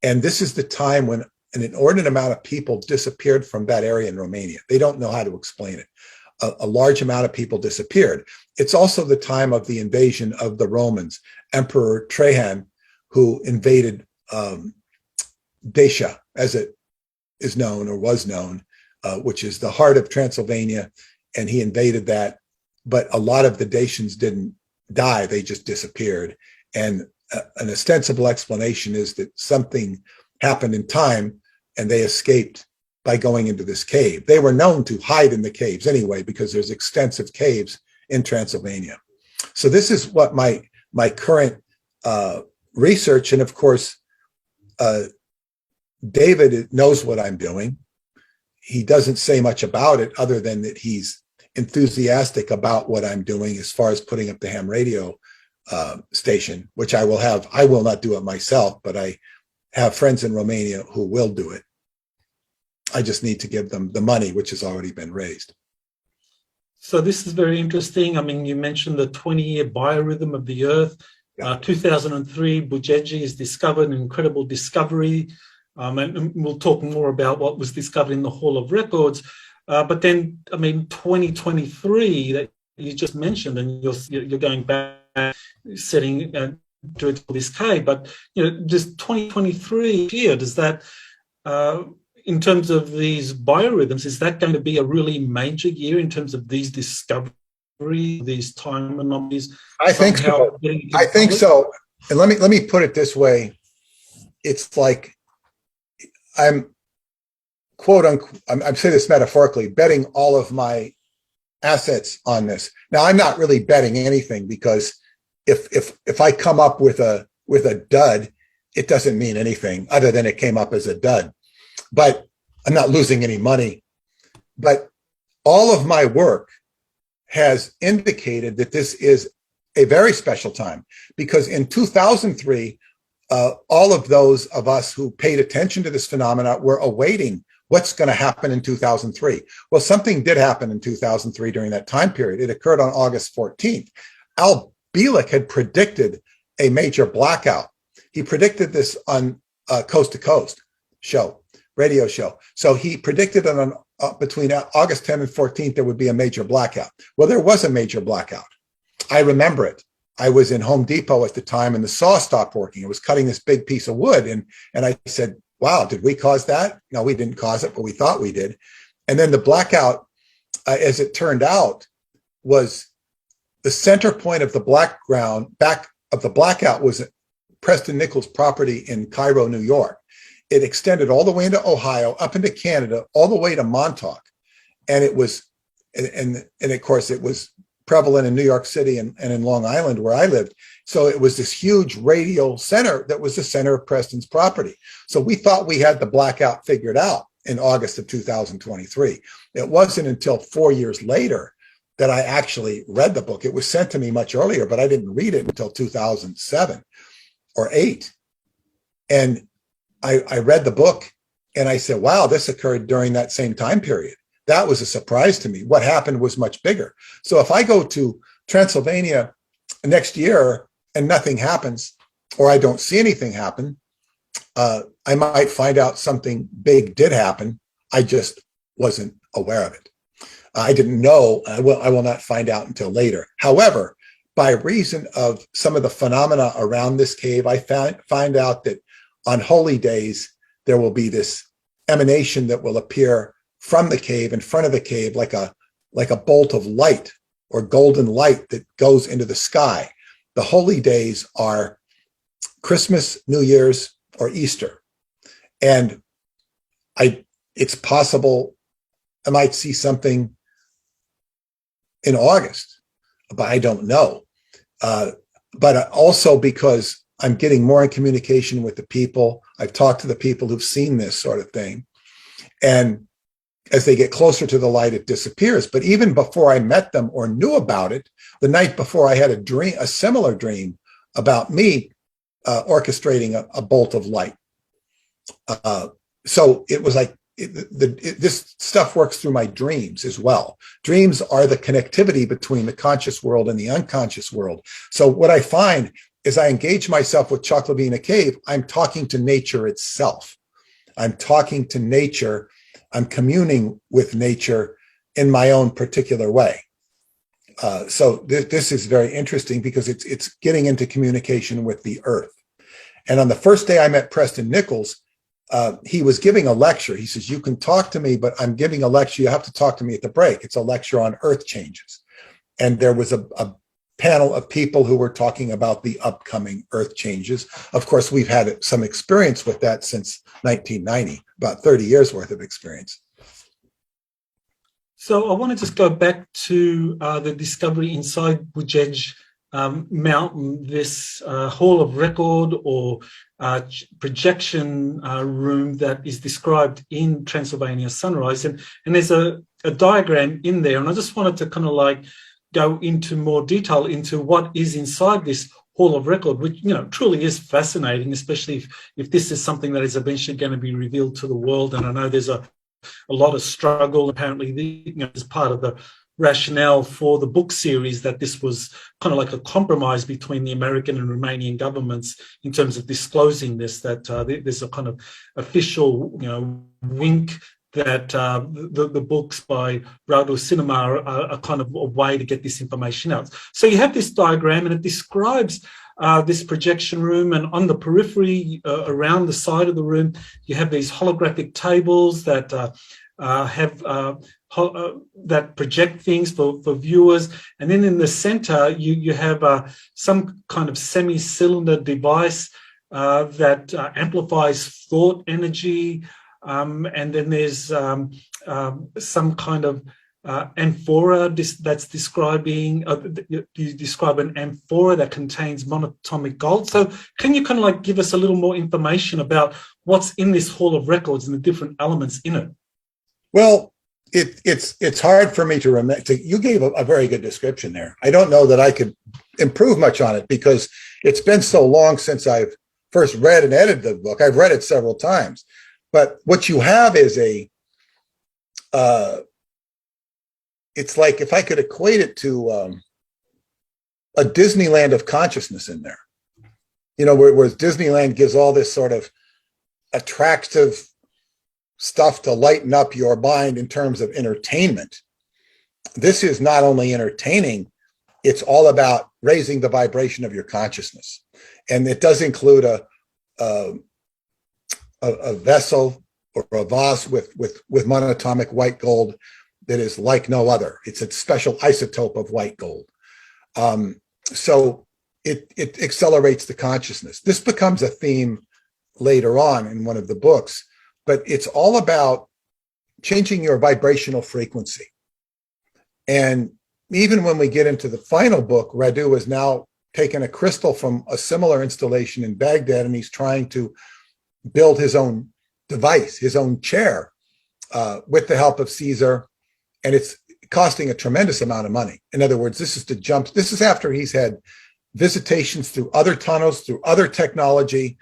[SPEAKER 1] And this is the time when an inordinate amount of people disappeared from that area in Romania. They don't know how to explain it. A large amount of people disappeared. It's also the time of the invasion of the Romans. Emperor Trajan, who invaded Dacia, as it is known or was known, which is the heart of Transylvania, and he invaded that. But a lot of the Dacians didn't die, they just disappeared. And an ostensible explanation is that something happened in time and they escaped by going into this cave. They were known to hide in the caves anyway, because there's extensive caves in Transylvania. So this is what my current research, and of course, David knows what I'm doing. He doesn't say much about it other than that he's enthusiastic about what I'm doing as far as putting up the ham radio station, which I will have. I will not do it myself, but I have friends in Romania who will do it. I just need to give them the money, which has already been raised.
[SPEAKER 3] So this is very interesting. I mean, you mentioned the 20-year biorhythm of the Earth. 2003, Bucegi is discovered, an incredible discovery. And we'll talk more about what was discovered in the Hall of Records. But then, I mean, 2023 that you just mentioned, and you're going back, setting to this cave. But does 2023 here? Does that, in terms of these biorhythms, is that going to be a really major year in terms of these discoveries, these time anomalies?
[SPEAKER 1] I think so. I think so. And let me put it this way: it's like I'm quote unquote, I'm saying this metaphorically, betting all of my assets on this. Now, I'm not really betting anything, because if I come up with a dud, it doesn't mean anything other than it came up as a dud. But I'm not losing any money. But all of my work has indicated that this is a very special time, because in 2003, all of those of us who paid attention to this phenomena were awaiting what's going to happen in 2003. Well, something did happen in 2003 during that time period. It occurred on August 14th. Al Bielek had predicted a major blackout. He predicted this on Coast to Coast radio show. So he predicted that on between August 10th and 14th, there would be a major blackout. Well, there was a major blackout. I remember it. I was in Home Depot at the time, and the saw stopped working. It was cutting this big piece of wood. And I said, wow, did we cause that? No, we didn't cause it, but we thought we did. And then the blackout, as it turned out, was the center point of the back of the blackout was Preston Nichols' property in Cairo, New York. It extended all the way into Ohio, up into Canada, all the way to Montauk. And it was, and of course, it was prevalent in New York City and in Long Island where I lived. So it was this huge radial center that was the center of Preston's property. So we thought we had the blackout figured out in August of 2023. It wasn't until 4 years later that I actually read the book. It was sent to me much earlier, but I didn't read it until 2007 or 8. And I read the book and I said, wow, this occurred during that same time period. That was a surprise to me. What happened was much bigger. So if I go to Transylvania next year and nothing happens, or I don't see anything happen, I might find out something big did happen. I just wasn't aware of it. I didn't know. I will not find out until later. However, by reason of some of the phenomena around this cave, I find out that on holy days, there will be this emanation that will appear from the cave, in front of the cave, like a bolt of light or golden light that goes into the sky. The holy days are Christmas, New Year's, or Easter. And it's possible I might see something in August, but I don't know. But also because I'm getting more in communication with the people. I've talked to the people who've seen this sort of thing. And as they get closer to the light, it disappears. But even before I met them or knew about it, the night before I had a similar dream about me orchestrating a bolt of light. So it was like, this stuff works through my dreams as well. Dreams are the connectivity between the conscious world and the unconscious world. So what I find is I engage myself with Choklavina Cave, I'm talking to nature itself. I'm talking to nature. I'm communing with nature in my own particular way. So this is very interesting because it's getting into communication with the earth. And on the first day I met Preston Nichols, he was giving a lecture. He says, you can talk to me, but I'm giving a lecture. You have to talk to me at the break. It's a lecture on earth changes. And there was a panel of people who were talking about the upcoming earth changes. Of course, we've had some experience with that since 1990, about 30 years worth of experience.
[SPEAKER 3] So I want to just go back to the discovery inside Bucegi mountain, this hall of record or projection room that is described in Transylvania Sunrise. And there's a diagram in there. And I just wanted to kind of like go into more detail into what is inside this hall of record, which, you know, truly is fascinating, especially if this is something that is eventually going to be revealed to the world. And I know there's a lot of struggle, apparently, as part of the rationale for the book series, that this was kind of like a compromise between the American and Romanian governments in terms of disclosing this, that there's a kind of official, wink that the books by Radu Cinamar are kind of a way to get this information out. So you have this diagram and it describes this projection room, and on the periphery around the side of the room, you have these holographic tables that that project things for viewers. And then in the center, you have some kind of semi-cylinder device that amplifies thought energy. And then there's some kind of amphora that's describing, you describe an amphora that contains monatomic gold. So can you kind of like give us a little more information about what's in this hall of records and the different elements in it?
[SPEAKER 1] Well, it's hard for me to remember. You gave a very good description there. I don't know that I could improve much on it because it's been so long since I've first read and edited the book. I've read it several times. But what you have is it's like, if I could equate it to a Disneyland of consciousness in there, whereas Disneyland gives all this sort of attractive stuff to lighten up your mind in terms of entertainment. This is not only entertaining, it's all about raising the vibration of your consciousness. And it does include a vessel or a vase with monatomic white gold that is like no other. It's a special isotope of white gold. So it accelerates the consciousness. This becomes a theme later on in one of the books, but it's all about changing your vibrational frequency. And even when we get into the final book, Radu has now taken a crystal from a similar installation in Baghdad, and he's trying to build his own device, his own chair, with the help of Caesar, and it's costing a tremendous amount of money. In other words, this is after he's had visitations through other tunnels, through other technology,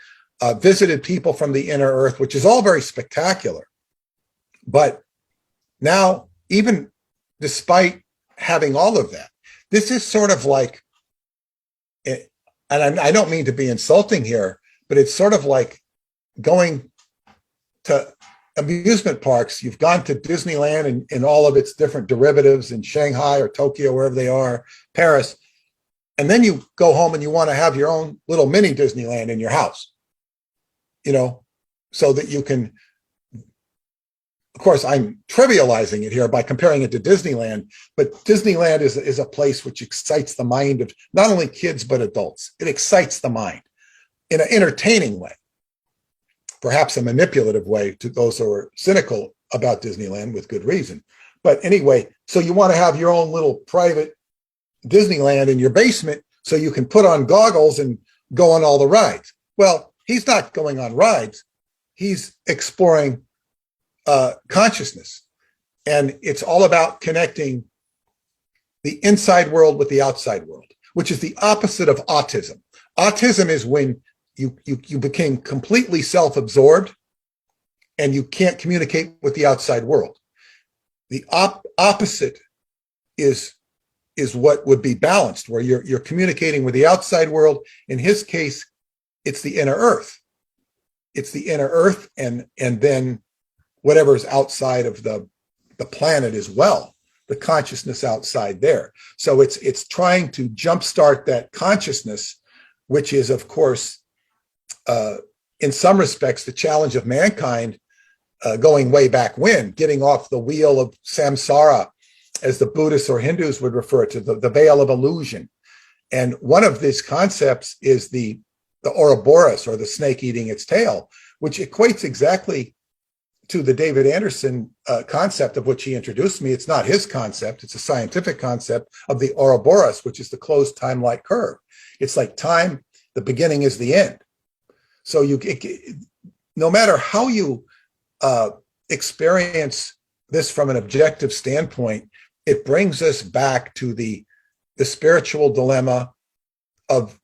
[SPEAKER 1] visited people from the inner earth, which is all very spectacular. But now, even despite having all of that, this is sort of like, and I don't mean to be insulting here, but it's sort of like going to amusement parks. You've gone to Disneyland and all of its different derivatives in Shanghai or Tokyo, wherever they are, Paris, and then you go home and you want to have your own little mini Disneyland in your house, so that you can, of course, I'm trivializing it here by comparing it to Disneyland, but Disneyland is a place which excites the mind of not only kids, but adults. It excites the mind in an entertaining way, perhaps a manipulative way to those who are cynical about Disneyland with good reason. But anyway, so you want to have your own little private Disneyland in your basement so you can put on goggles and go on all the rides. Well, he's not going on rides. He's exploring consciousness. And it's all about connecting the inside world with the outside world, which is the opposite of autism. Autism is when you became completely self-absorbed and you can't communicate with the outside world. The opposite is what would be balanced, where you're communicating with the outside world. In his case, it's the inner earth. It's the inner earth and then whatever's outside of the planet as well, the consciousness outside there. So it's trying to jumpstart that consciousness, which is, of course, in some respects, the challenge of mankind going way back when, getting off the wheel of samsara, as the Buddhists or Hindus would refer to, the veil of illusion. And one of these concepts is the Ouroboros, or the snake eating its tail, which equates exactly to the David Anderson concept of which he introduced me. It's not his concept. It's a scientific concept of the Ouroboros, which is the closed time-like curve. It's like time, the beginning is the end. So no matter how you experience this from an objective standpoint, it brings us back to the spiritual dilemma of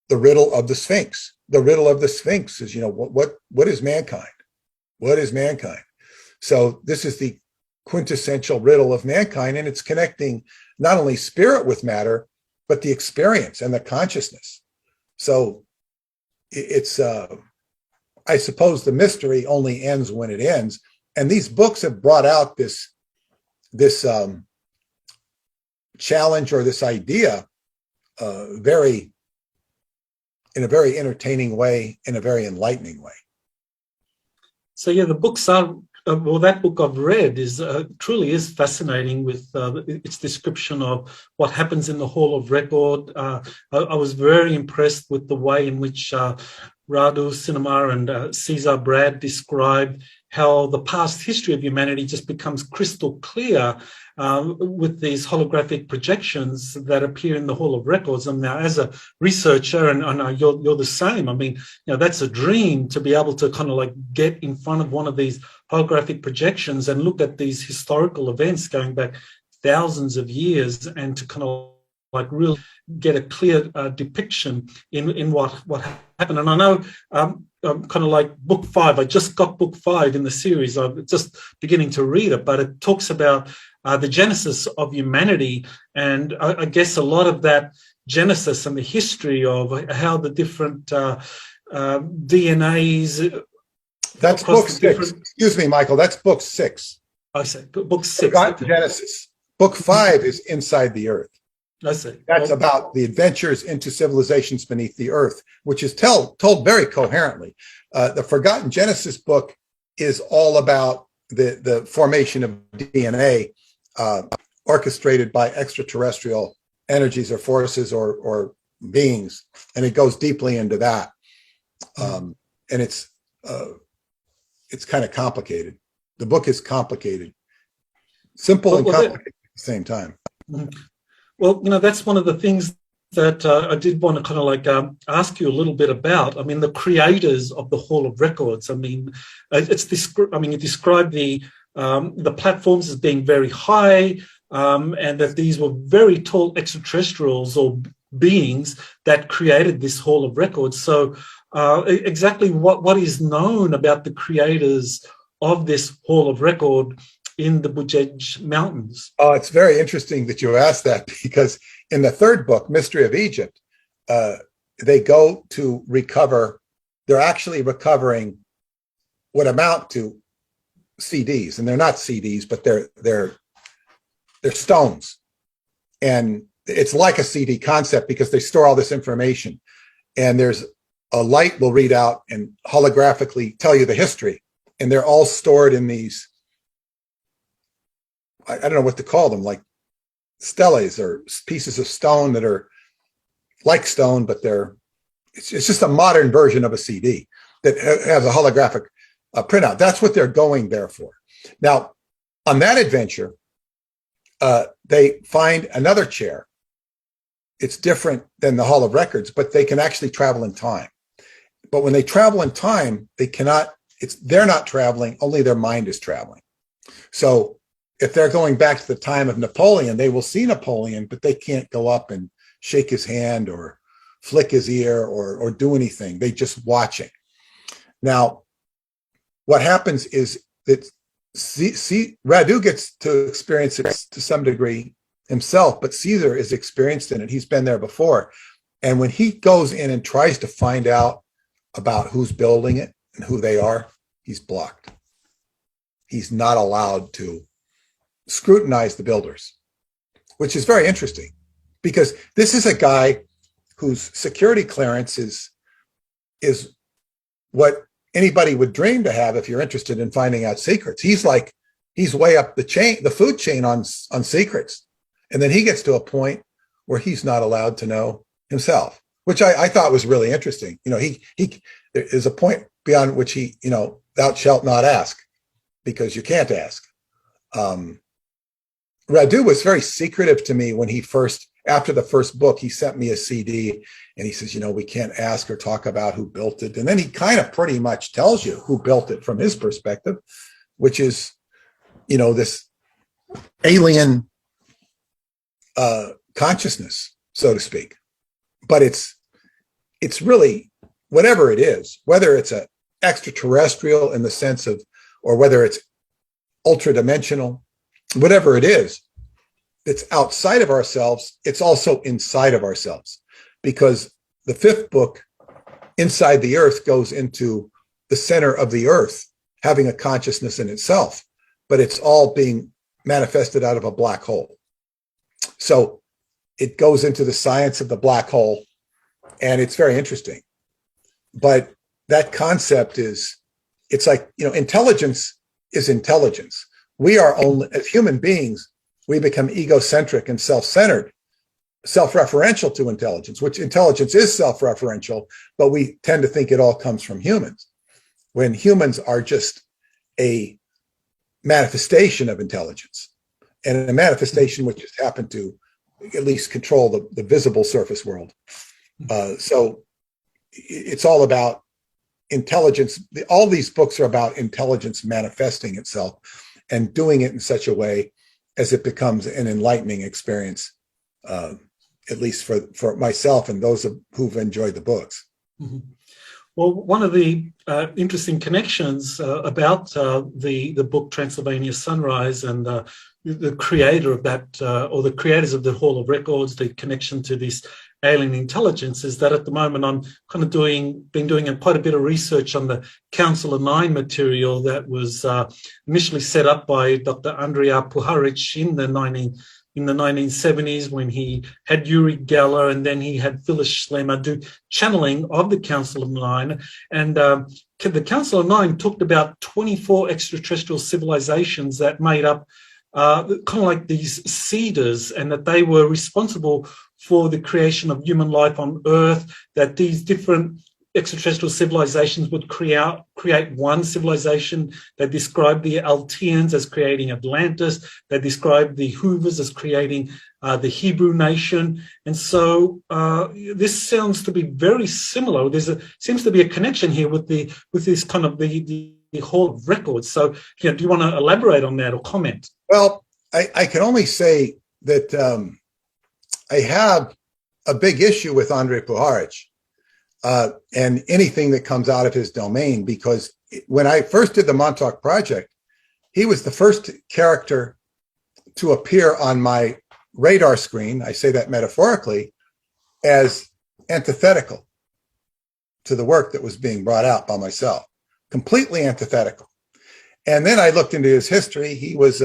[SPEAKER 1] the riddle of the Sphinx. The riddle of the Sphinx is, what is mankind? What is mankind? So this is the quintessential riddle of mankind, and it's connecting not only spirit with matter, but the experience and the consciousness. So it's, I suppose the mystery only ends when it ends. And these books have brought out this challenge, or this idea in a very entertaining way, in a very enlightening way.
[SPEAKER 3] So yeah, the books are, that book I've read is truly is fascinating with its description of what happens in the Hall of Record. I was very impressed with the way in which Radu Cinamar and Cesar Brad described how the past history of humanity just becomes crystal clear with these holographic projections that appear in the Hall of Records. And now, as a researcher, and I know you're the same, I mean, that's a dream to be able to kind of like get in front of one of these holographic projections and look at these historical events going back thousands of years, and to kind of like really get a clear depiction in what happened. And I know kind of like book 5, I just got book 5 in the series. I'm just beginning to read it, but it talks about the genesis of humanity. And I guess a lot of that genesis and the history of how the different DNAs.
[SPEAKER 1] That's book 6. Excuse me, Michael. That's book 6.
[SPEAKER 3] I say book 6.
[SPEAKER 1] Forgotten Genesis. Book 5 is Inside the Earth.
[SPEAKER 3] I see.
[SPEAKER 1] That's about the adventures into civilizations beneath the earth, which is told very coherently. The Forgotten Genesis book is all about the formation of DNA orchestrated by extraterrestrial energies or forces or beings, and it goes deeply into that. And it's kind of complicated. The book is complicated, simple and complicated at the same time.
[SPEAKER 3] Well, that's one of the things that I did want to kind of like ask you a little bit about. I mean, the creators of the Hall of Records. I mean, you described the platforms as being very high, and that these were very tall extraterrestrials or beings that created this Hall of Records. So, exactly what is known about the creators of this Hall of Record in the Bucegi Mountains?
[SPEAKER 1] Oh, it's very interesting that you asked that, because in the third book, Mystery of Egypt, they go to recover. They're actually recovering what amount to CDs, and they're not CDs, but they're stones, and it's like a CD concept because they store all this information, and there's a light will read out and holographically tell you the history, and they're all stored in these, I don't know what to call them, like steles or pieces of stone that are like stone, but it's just a modern version of a CD that has a holographic printout. That's what they're going there for. Now, on that adventure, they find another chair. It's different than the Hall of Records, but they can actually travel in time. But when they travel in time, they're not traveling, only their mind is traveling. So if they're going back to the time of Napoleon, they will see Napoleon, but they can't go up and shake his hand or flick his ear or do anything. They just watching. Now, what happens is that Radu gets to experience it to some degree himself, but Caesar is experienced in it. He's been there before. And when he goes in and tries to find out about who's building it and who they are, he's blocked. He's not allowed to scrutinize the builders, which is very interesting, because this is a guy whose security clearance is what anybody would dream to have if you're interested in finding out secrets. He's way up the food chain on secrets. And then he gets to a point where he's not allowed to know himself, which I thought was really interesting. There is a point beyond which thou shalt not ask, because you can't ask. Radu was very secretive to me when after the first book, he sent me a CD and he says, we can't ask or talk about who built it. And then he kind of pretty much tells you who built it from his perspective, which is, this alien consciousness, so to speak. But it's really, whatever it is, whether it's an extraterrestrial in the sense of, or whether it's ultra-dimensional, whatever it is, it's outside of ourselves, it's also inside of ourselves. Because the fifth book, Inside the Earth, goes into the center of the earth, having a consciousness in itself, but it's all being manifested out of a black hole. So it goes into the science of the black hole, and it's very interesting. But that concept it's like, intelligence is intelligence. We are only, as human beings, we become egocentric and self-centered, self-referential to intelligence, which intelligence is self-referential, but we tend to think it all comes from humans, when humans are just a manifestation of intelligence, and a manifestation which has happened to at least control the visible surface world. So it's all about intelligence. All these books are about intelligence manifesting itself and doing it in such a way as it becomes an enlightening experience, at least for myself and those who've enjoyed the books.
[SPEAKER 3] Mm-hmm. Well, one of the interesting connections about the book Transylvania Sunrise and the creator of that, or the creators of the Hall of Records, the connection to this alien intelligence, is that at the moment I'm kind of been doing quite a bit of research on the Council of Nine material that was initially set up by Dr. Andrija Puharic in the 1970s, when he had Uri Geller, and then he had Phyllis Schlemmer do channeling of the Council of Nine. And the Council of Nine talked about 24 extraterrestrial civilizations that made up kind of like these seeders, and that they were responsible for the creation of human life on Earth, that these different extraterrestrial civilizations would create one civilization. They described the Alteans as creating Atlantis. They described the Hoovers as creating the Hebrew nation. And so this sounds to be very similar. Seems to be a connection here with this kind of the Hall of Records. So, do you want to elaborate on that or comment?
[SPEAKER 1] Well, I can only say that I have a big issue with Andrei Puharich and anything that comes out of his domain, because when I first did the Montauk project, he was the first character to appear on my radar screen, I say that metaphorically, as antithetical to the work that was being brought out by myself, completely antithetical. And then I looked into his history. He was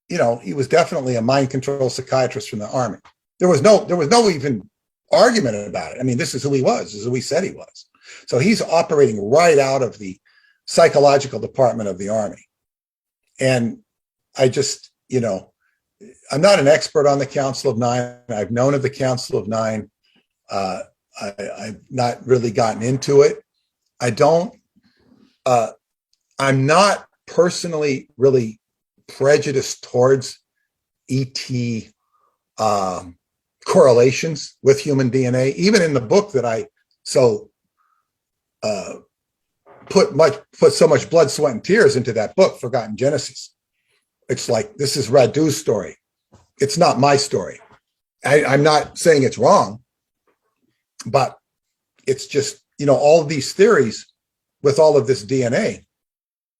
[SPEAKER 1] he was definitely a mind control psychiatrist from the Army. There was no even argument about it. I mean, this is who he was. This is who he said he was. So he's operating right out of the psychological department of the Army. And I just, I'm not an expert on the Council of Nine. I've known of the Council of Nine. I've not really gotten into it. I'm not personally really prejudiced towards ET correlations with human DNA. Even in the book that I put so much blood, sweat, and tears into that book, Forgotten Genesis. It's like, this is Radu's story. It's not my story. I'm not saying it's wrong, but it's just, all of these theories with all of this DNA,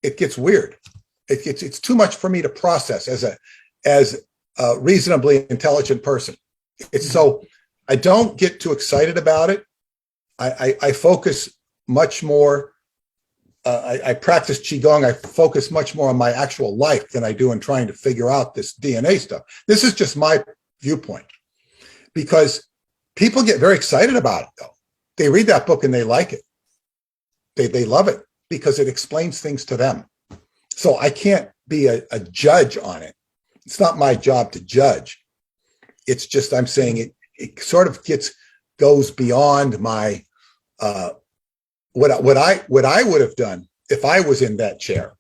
[SPEAKER 1] it gets weird. It's too much for me to process as a reasonably intelligent person. It's so, I don't get too excited about it. I focus much more. I practice Qigong. I focus much more on my actual life than I do in trying to figure out this DNA stuff. This is just my viewpoint, because people get very excited about it, though. They read that book and they like it. They love it because it explains things to them. So I can't be a judge on it. It's not my job to judge. It's just, I'm saying it sort of goes beyond my, what I would have done if I was in that chair.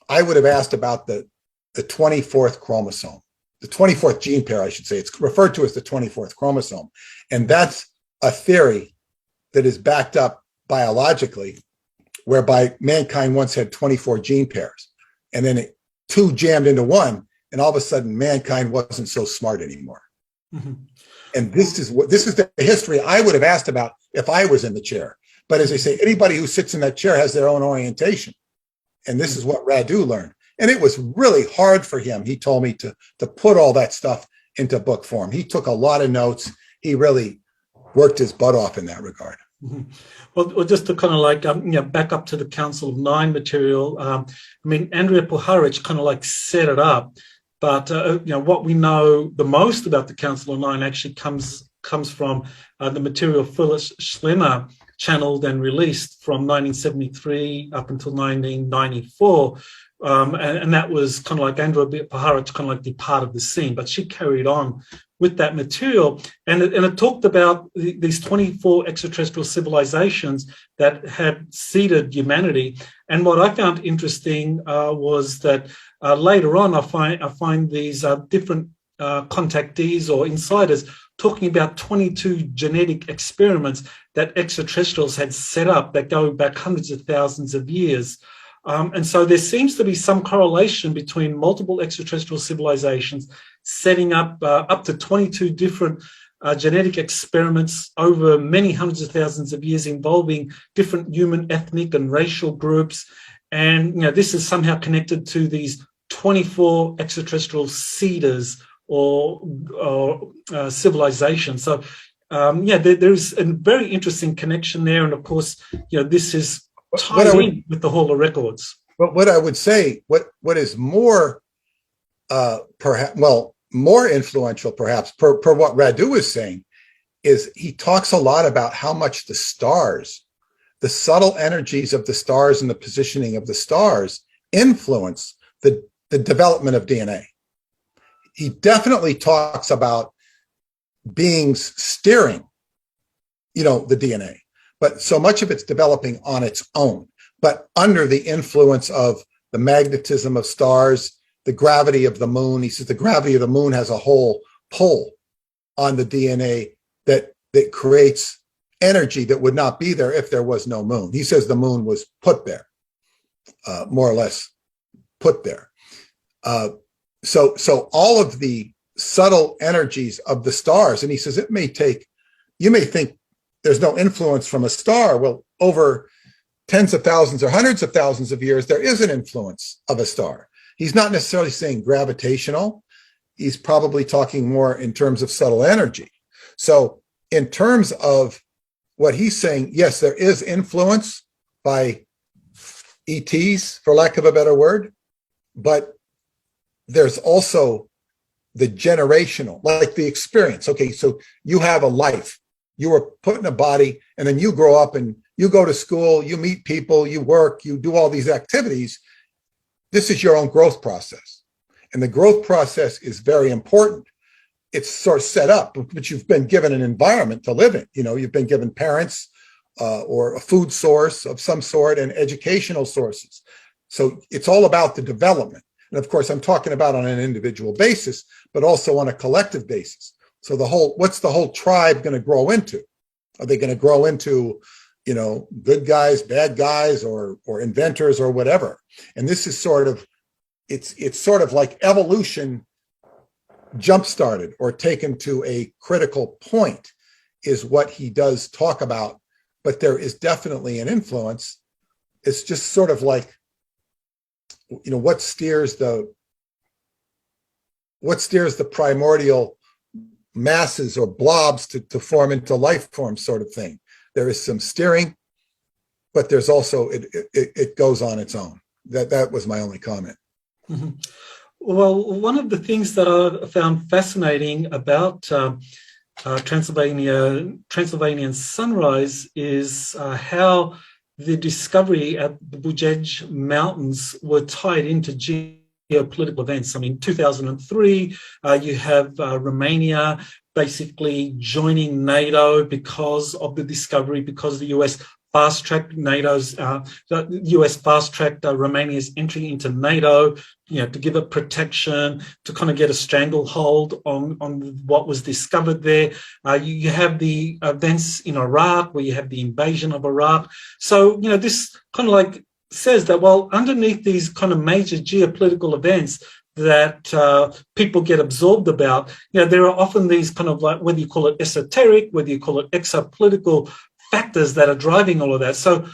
[SPEAKER 1] I would have asked about the 24th chromosome, the 24th gene pair, I should say. It's referred to as the 24th chromosome. And that's a theory that is backed up biologically, whereby mankind once had 24 gene pairs, and then two jammed into one, and all of a sudden mankind wasn't so smart anymore. Mm-hmm. And this is the history I would have asked about if I was in the chair. But as I say, anybody who sits in that chair has their own orientation. And this is what Radu learned. And it was really hard for him, he told me, to put all that stuff into book form. He took a lot of notes. He really worked his butt off in that regard.
[SPEAKER 3] Mm-hmm. Well, just to kind of back up to the Council of Nine material. Andrea Puharich kind of set it up, but what we know the most about the Council of Nine actually comes from the material Phyllis Schlemmer channeled and released from 1973 up until 1994. And that was kind of Andrea Puharich kind of departed the scene, but she carried on with that material. And it talked about these 24 extraterrestrial civilizations that had seeded humanity. And what I found interesting was that later on, I find these different contactees or insiders talking about 22 genetic experiments that extraterrestrials had set up that go back hundreds of thousands of years. And so there seems to be some correlation between multiple extraterrestrial civilizations setting up to 22 different genetic experiments over many hundreds of thousands of years involving different human ethnic and racial groups. And, this is somehow connected to these 24 extraterrestrial seeders or civilizations. So, there's a very interesting connection there. And of course, this is tied in with the Hall of Records.
[SPEAKER 1] But what I would say, what is more, more influential perhaps per what Radu is saying, is he talks a lot about how much the stars, the subtle energies of the stars and the positioning of the stars influence the development of DNA. He definitely talks about beings steering, the DNA. but so much of it's developing on its own, but under the influence of the magnetism of stars, the gravity of the moon. He says the gravity of the moon has a whole pull on the DNA that creates energy that would not be there if there was no moon. He says the moon was put there, more or less put there. So all of the subtle energies of the stars, and he says you may think there's no influence from a star. Well, over tens of thousands or hundreds of thousands of years, there is an influence of a star. He's not necessarily saying gravitational. He's probably talking more in terms of subtle energy. So in terms of what he's saying, yes, there is influence by ETs, for lack of a better word, but there's also the generational, like the experience. Okay, so you have a life. You were put in a body, and then you grow up and you go to school, you meet people, you work, you do all these activities. This is your own growth process. And the growth process is very important. It's sort of set up, but you've been given an environment to live in. You've been given parents or a food source of some sort and educational sources. So it's all about the development. And of course, I'm talking about on an individual basis, but also on a collective basis. So what's the whole tribe going to grow into? Are they going to grow into, good guys, bad guys, or inventors or whatever? And this is it's sort of like evolution jump-started or taken to a critical point is what he does talk about. But there is definitely an influence. It's just sort of like, what steers the primordial masses or blobs to form into life forms, sort of thing. There is some steering, but there's also it goes on its own. That was my only comment.
[SPEAKER 3] Mm-hmm. Well, one of the things that I found fascinating about Transylvanian Sunrise is how the discovery at the Bucegi Mountains were tied into geopolitical events. I mean, 2003, you have Romania basically joining NATO because of the discovery, because the US fast-tracked the US fast-tracked Romania's entry into NATO, to give it protection, to kind of get a stranglehold on what was discovered there. You have the events in Iraq where you have the invasion of Iraq. So, this kind of like says that, well, underneath these kind of major geopolitical events that people get absorbed about, there are often these kind of like, whether you call it esoteric, whether you call it exopolitical factors that are driving all of that. So,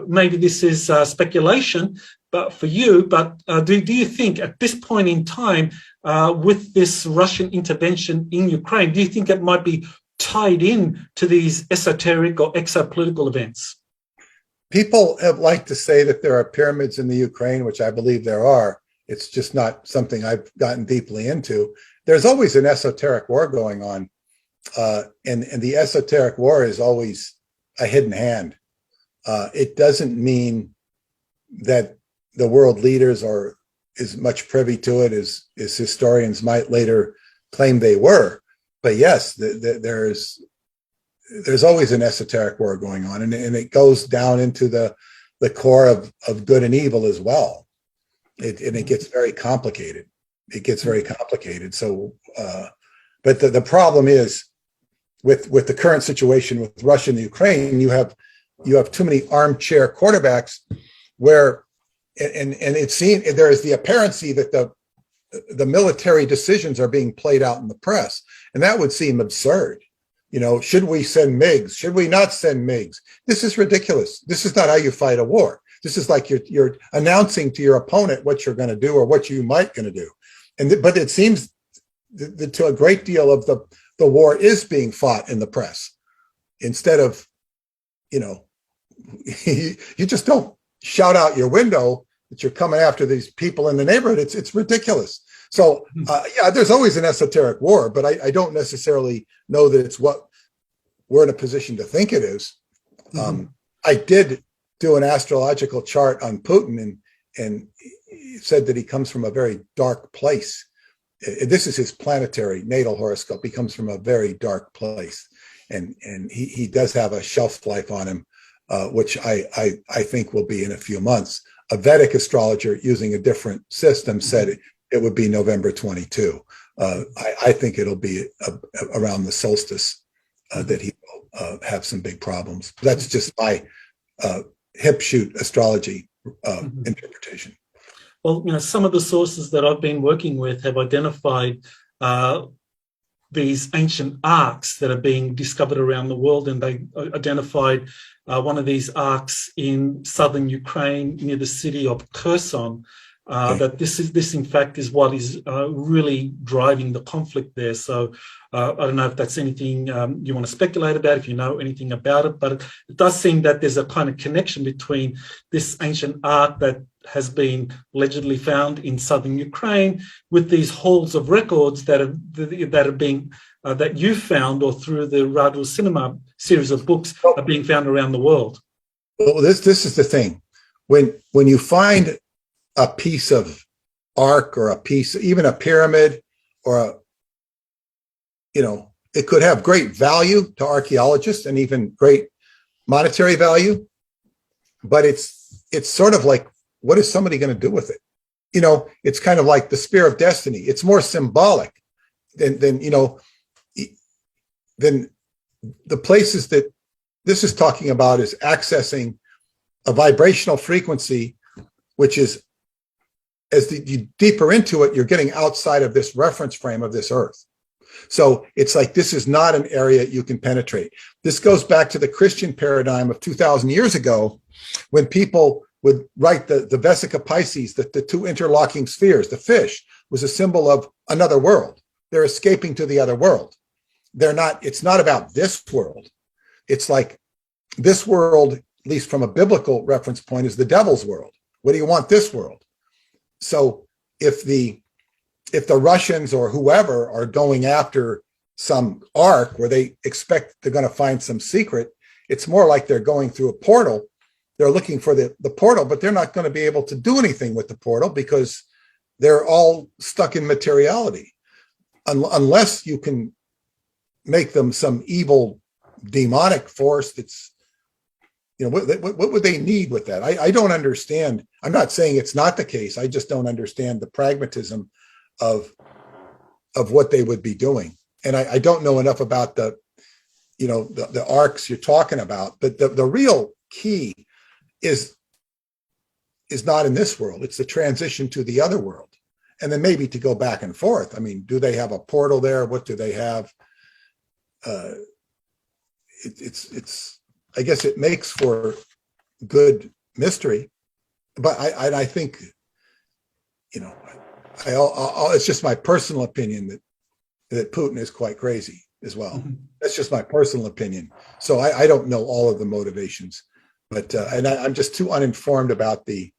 [SPEAKER 3] maybe this is speculation, but for you, but do you think at this point in time, with this Russian intervention in Ukraine, do you think it might be tied in to these esoteric or exopolitical events?
[SPEAKER 1] People have liked to say that there are pyramids in the Ukraine, which I believe there are. It's just not something I've gotten deeply into. There's always an esoteric war going on, and the esoteric war is always a hidden hand. It doesn't mean that the world leaders are as much privy to it as historians might later claim they were. But yes, there's always an esoteric war going on, and it goes down into the core of good and evil as well. It gets very complicated. So, but the problem is with the current situation with Russia and the Ukraine, you have too many armchair quarterbacks where, and it seems there is the apparency that the military decisions are being played out in the press, and that would seem absurd. Should we send MiGs? Should we not send MiGs? This is ridiculous. This is not how you fight a war. This is like you're announcing to your opponent what you're going to do or what you might going to do. But it seems that to a great deal of the war is being fought in the press instead of, you just don't shout out your window that you're coming after these people in the neighborhood. It's ridiculous. So, there's always an esoteric war, but I don't necessarily know that it's what we're in a position to think it is. Mm-hmm. I did do an astrological chart on Putin and he said that he comes from a very dark place. This is his planetary natal horoscope. He comes from a very dark place, and he does have a shelf life on him which I think will be in a few months. A Vedic astrologer using a different system said it would be November 22. I think it'll be around the solstice that he will have some big problems. That's just my hip shoot astrology interpretation.
[SPEAKER 3] Well, some of the sources that I've been working with have identified these ancient arcs that are being discovered around the world, and they identified one of these arcs in southern Ukraine near the city of Kherson. That this in fact is what is really driving the conflict there. So I don't know if that's anything you want to speculate about, if you know anything about it, but it does seem that there's a kind of connection between this ancient art that has been allegedly found in southern Ukraine with these halls of records that are being that you found, or through the Radu Cinamar series of books, are being found around the world.
[SPEAKER 1] Well, this is the thing. When you find a piece of arc, or a piece, even a pyramid, or it could have great value to archaeologists and even great monetary value, but it's sort of like, what is somebody going to do with it? It's kind of like the spear of destiny. It's more symbolic than the places that this is talking about is accessing a vibrational frequency, which is, as you deeper into it, you're getting outside of this reference frame of this earth. So it's like, this is not an area you can penetrate. This goes back to the Christian paradigm of 2,000 years ago, when people would write the Vesica Pisces, the two interlocking spheres. The fish was a symbol of another world. They're escaping to the other world. It's not about this world. It's like, this world, at least from a biblical reference point, is the devil's world. What do you want this world? So if the Russians or whoever are going after some ark where they expect they're going to find some secret, it's more like they're going through a portal. They're looking for the portal, but they're not going to be able to do anything with the portal because they're all stuck in materiality. Unless you can make them some evil demonic force that's, what would they need with that? I don't understand. I'm not saying it's not the case. I just don't understand the pragmatism of what they would be doing. And I don't know enough about the arcs you're talking about, but the real key is not in this world. It's the transition to the other world. And then maybe to go back and forth. I mean, do they have a portal there? What do they have? I guess it makes for good mystery, but I think, it's just my personal opinion that Putin is quite crazy as well. Mm-hmm. That's just my personal opinion. So I don't know all of the motivations, but I'm just too uninformed about the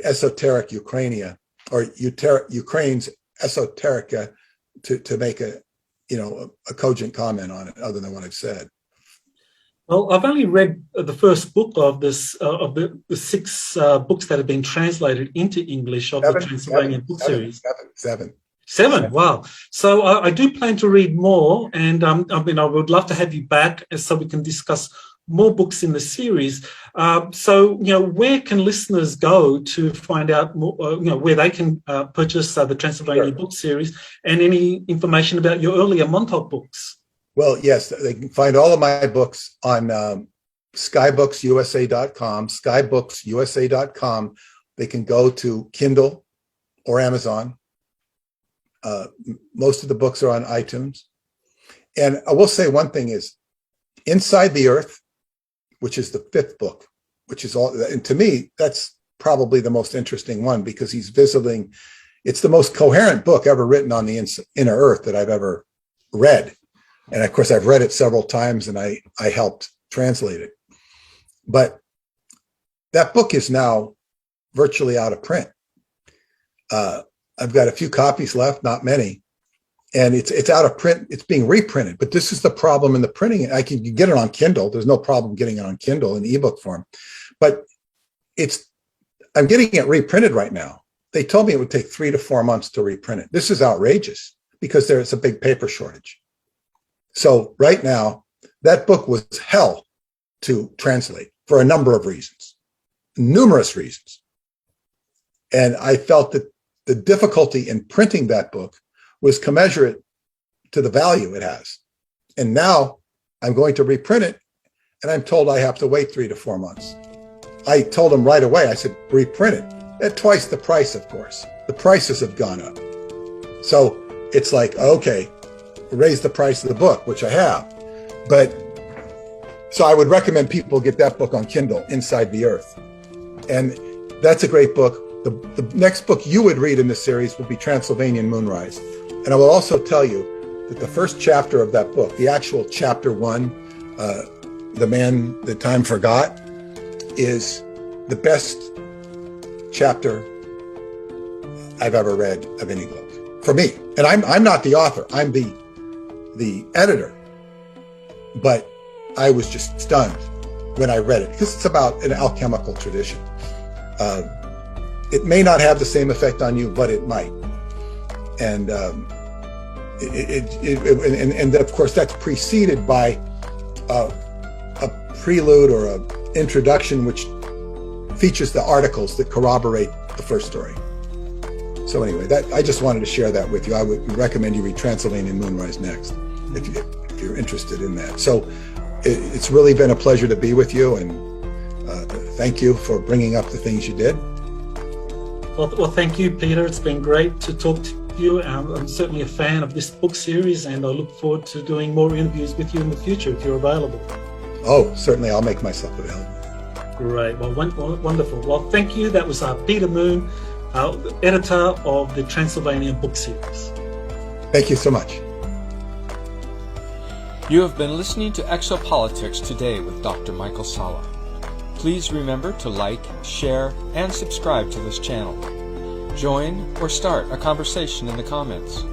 [SPEAKER 1] esoteric Ukrainia, or Ukraine's esoterica to make a cogent comment on it other than what I've said.
[SPEAKER 3] Well, I've only read the first book of this of the 6 books that have been translated into English of the Transylvanian book series. Seven. Wow. So I do plan to read more, and I would love to have you back so we can discuss more books in the series. So where can listeners go to find out more? Where they can purchase the Transylvanian book series, and any information about your earlier Montauk books?
[SPEAKER 1] Well, yes, they can find all of my books on skybooks.com. They can go to Kindle or Amazon. Most of the books are on iTunes. And I will say one thing is, Inside the Earth, which is the 5th book, which is all, and to me, that's probably the most interesting one, because he's visiting, it's the most coherent book ever written on the inner Earth that I've ever read. And of course, I've read it several times, and I helped translate it. But that book is now virtually out of print. I've got a few copies left, not many, and it's out of print. It's being reprinted. But this is the problem in the printing. You get it on Kindle. There's no problem getting it on Kindle in ebook form. But I'm getting it reprinted right now. They told me it would take 3 to 4 months to reprint it. This is outrageous, because there's a big paper shortage. So right now, that book was hell to translate for a number of reasons, numerous reasons. And I felt that the difficulty in printing that book was commensurate to the value it has. And now I'm going to reprint it, and I'm told I have to wait 3 to 4 months. I told them right away, I said, reprint it. At twice the price, of course. The prices have gone up. So it's like, okay, raise the price of the book, which I have. But so I would recommend people get that book on Kindle, Inside the Earth. And that's a great book. The next book you would read in this series would be Transylvanian Moonrise. And I will also tell you that the first chapter of that book, the actual chapter 1, The Man That Time Forgot, is the best chapter I've ever read of any book, for me. And I'm not the author, I'm the editor. But I was just stunned when I read it, because it's about an alchemical tradition. It may not have the same effect on you, but it might. And and of course that's preceded by a prelude or an introduction which features the articles that corroborate the first story. So anyway, I just wanted to share that with you. I would recommend you read Transylvanian Moonrise next, if you're interested in that. So it's really been a pleasure to be with you, and thank you for bringing up the things you did.
[SPEAKER 3] Well, thank you, Peter. It's been great to talk to you. I'm certainly a fan of this book series, and I look forward to doing more interviews with you in the future if you're available.
[SPEAKER 1] Oh, certainly. I'll make myself available.
[SPEAKER 3] Great. Well, wonderful. Well, thank you. That was Peter Moon, editor of the Transylvanian book series.
[SPEAKER 1] Thank you so much.
[SPEAKER 2] You have been listening to Exopolitics Today with Dr. Michael Salla. Please remember to like, share, and subscribe to this channel. Join or start a conversation in the comments.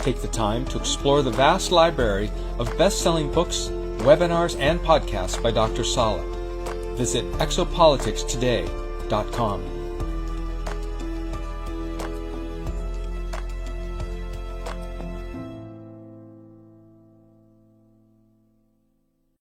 [SPEAKER 2] Take the time to explore the vast library of best-selling books, webinars, and podcasts by Dr. Salla. Visit exopoliticstoday.com.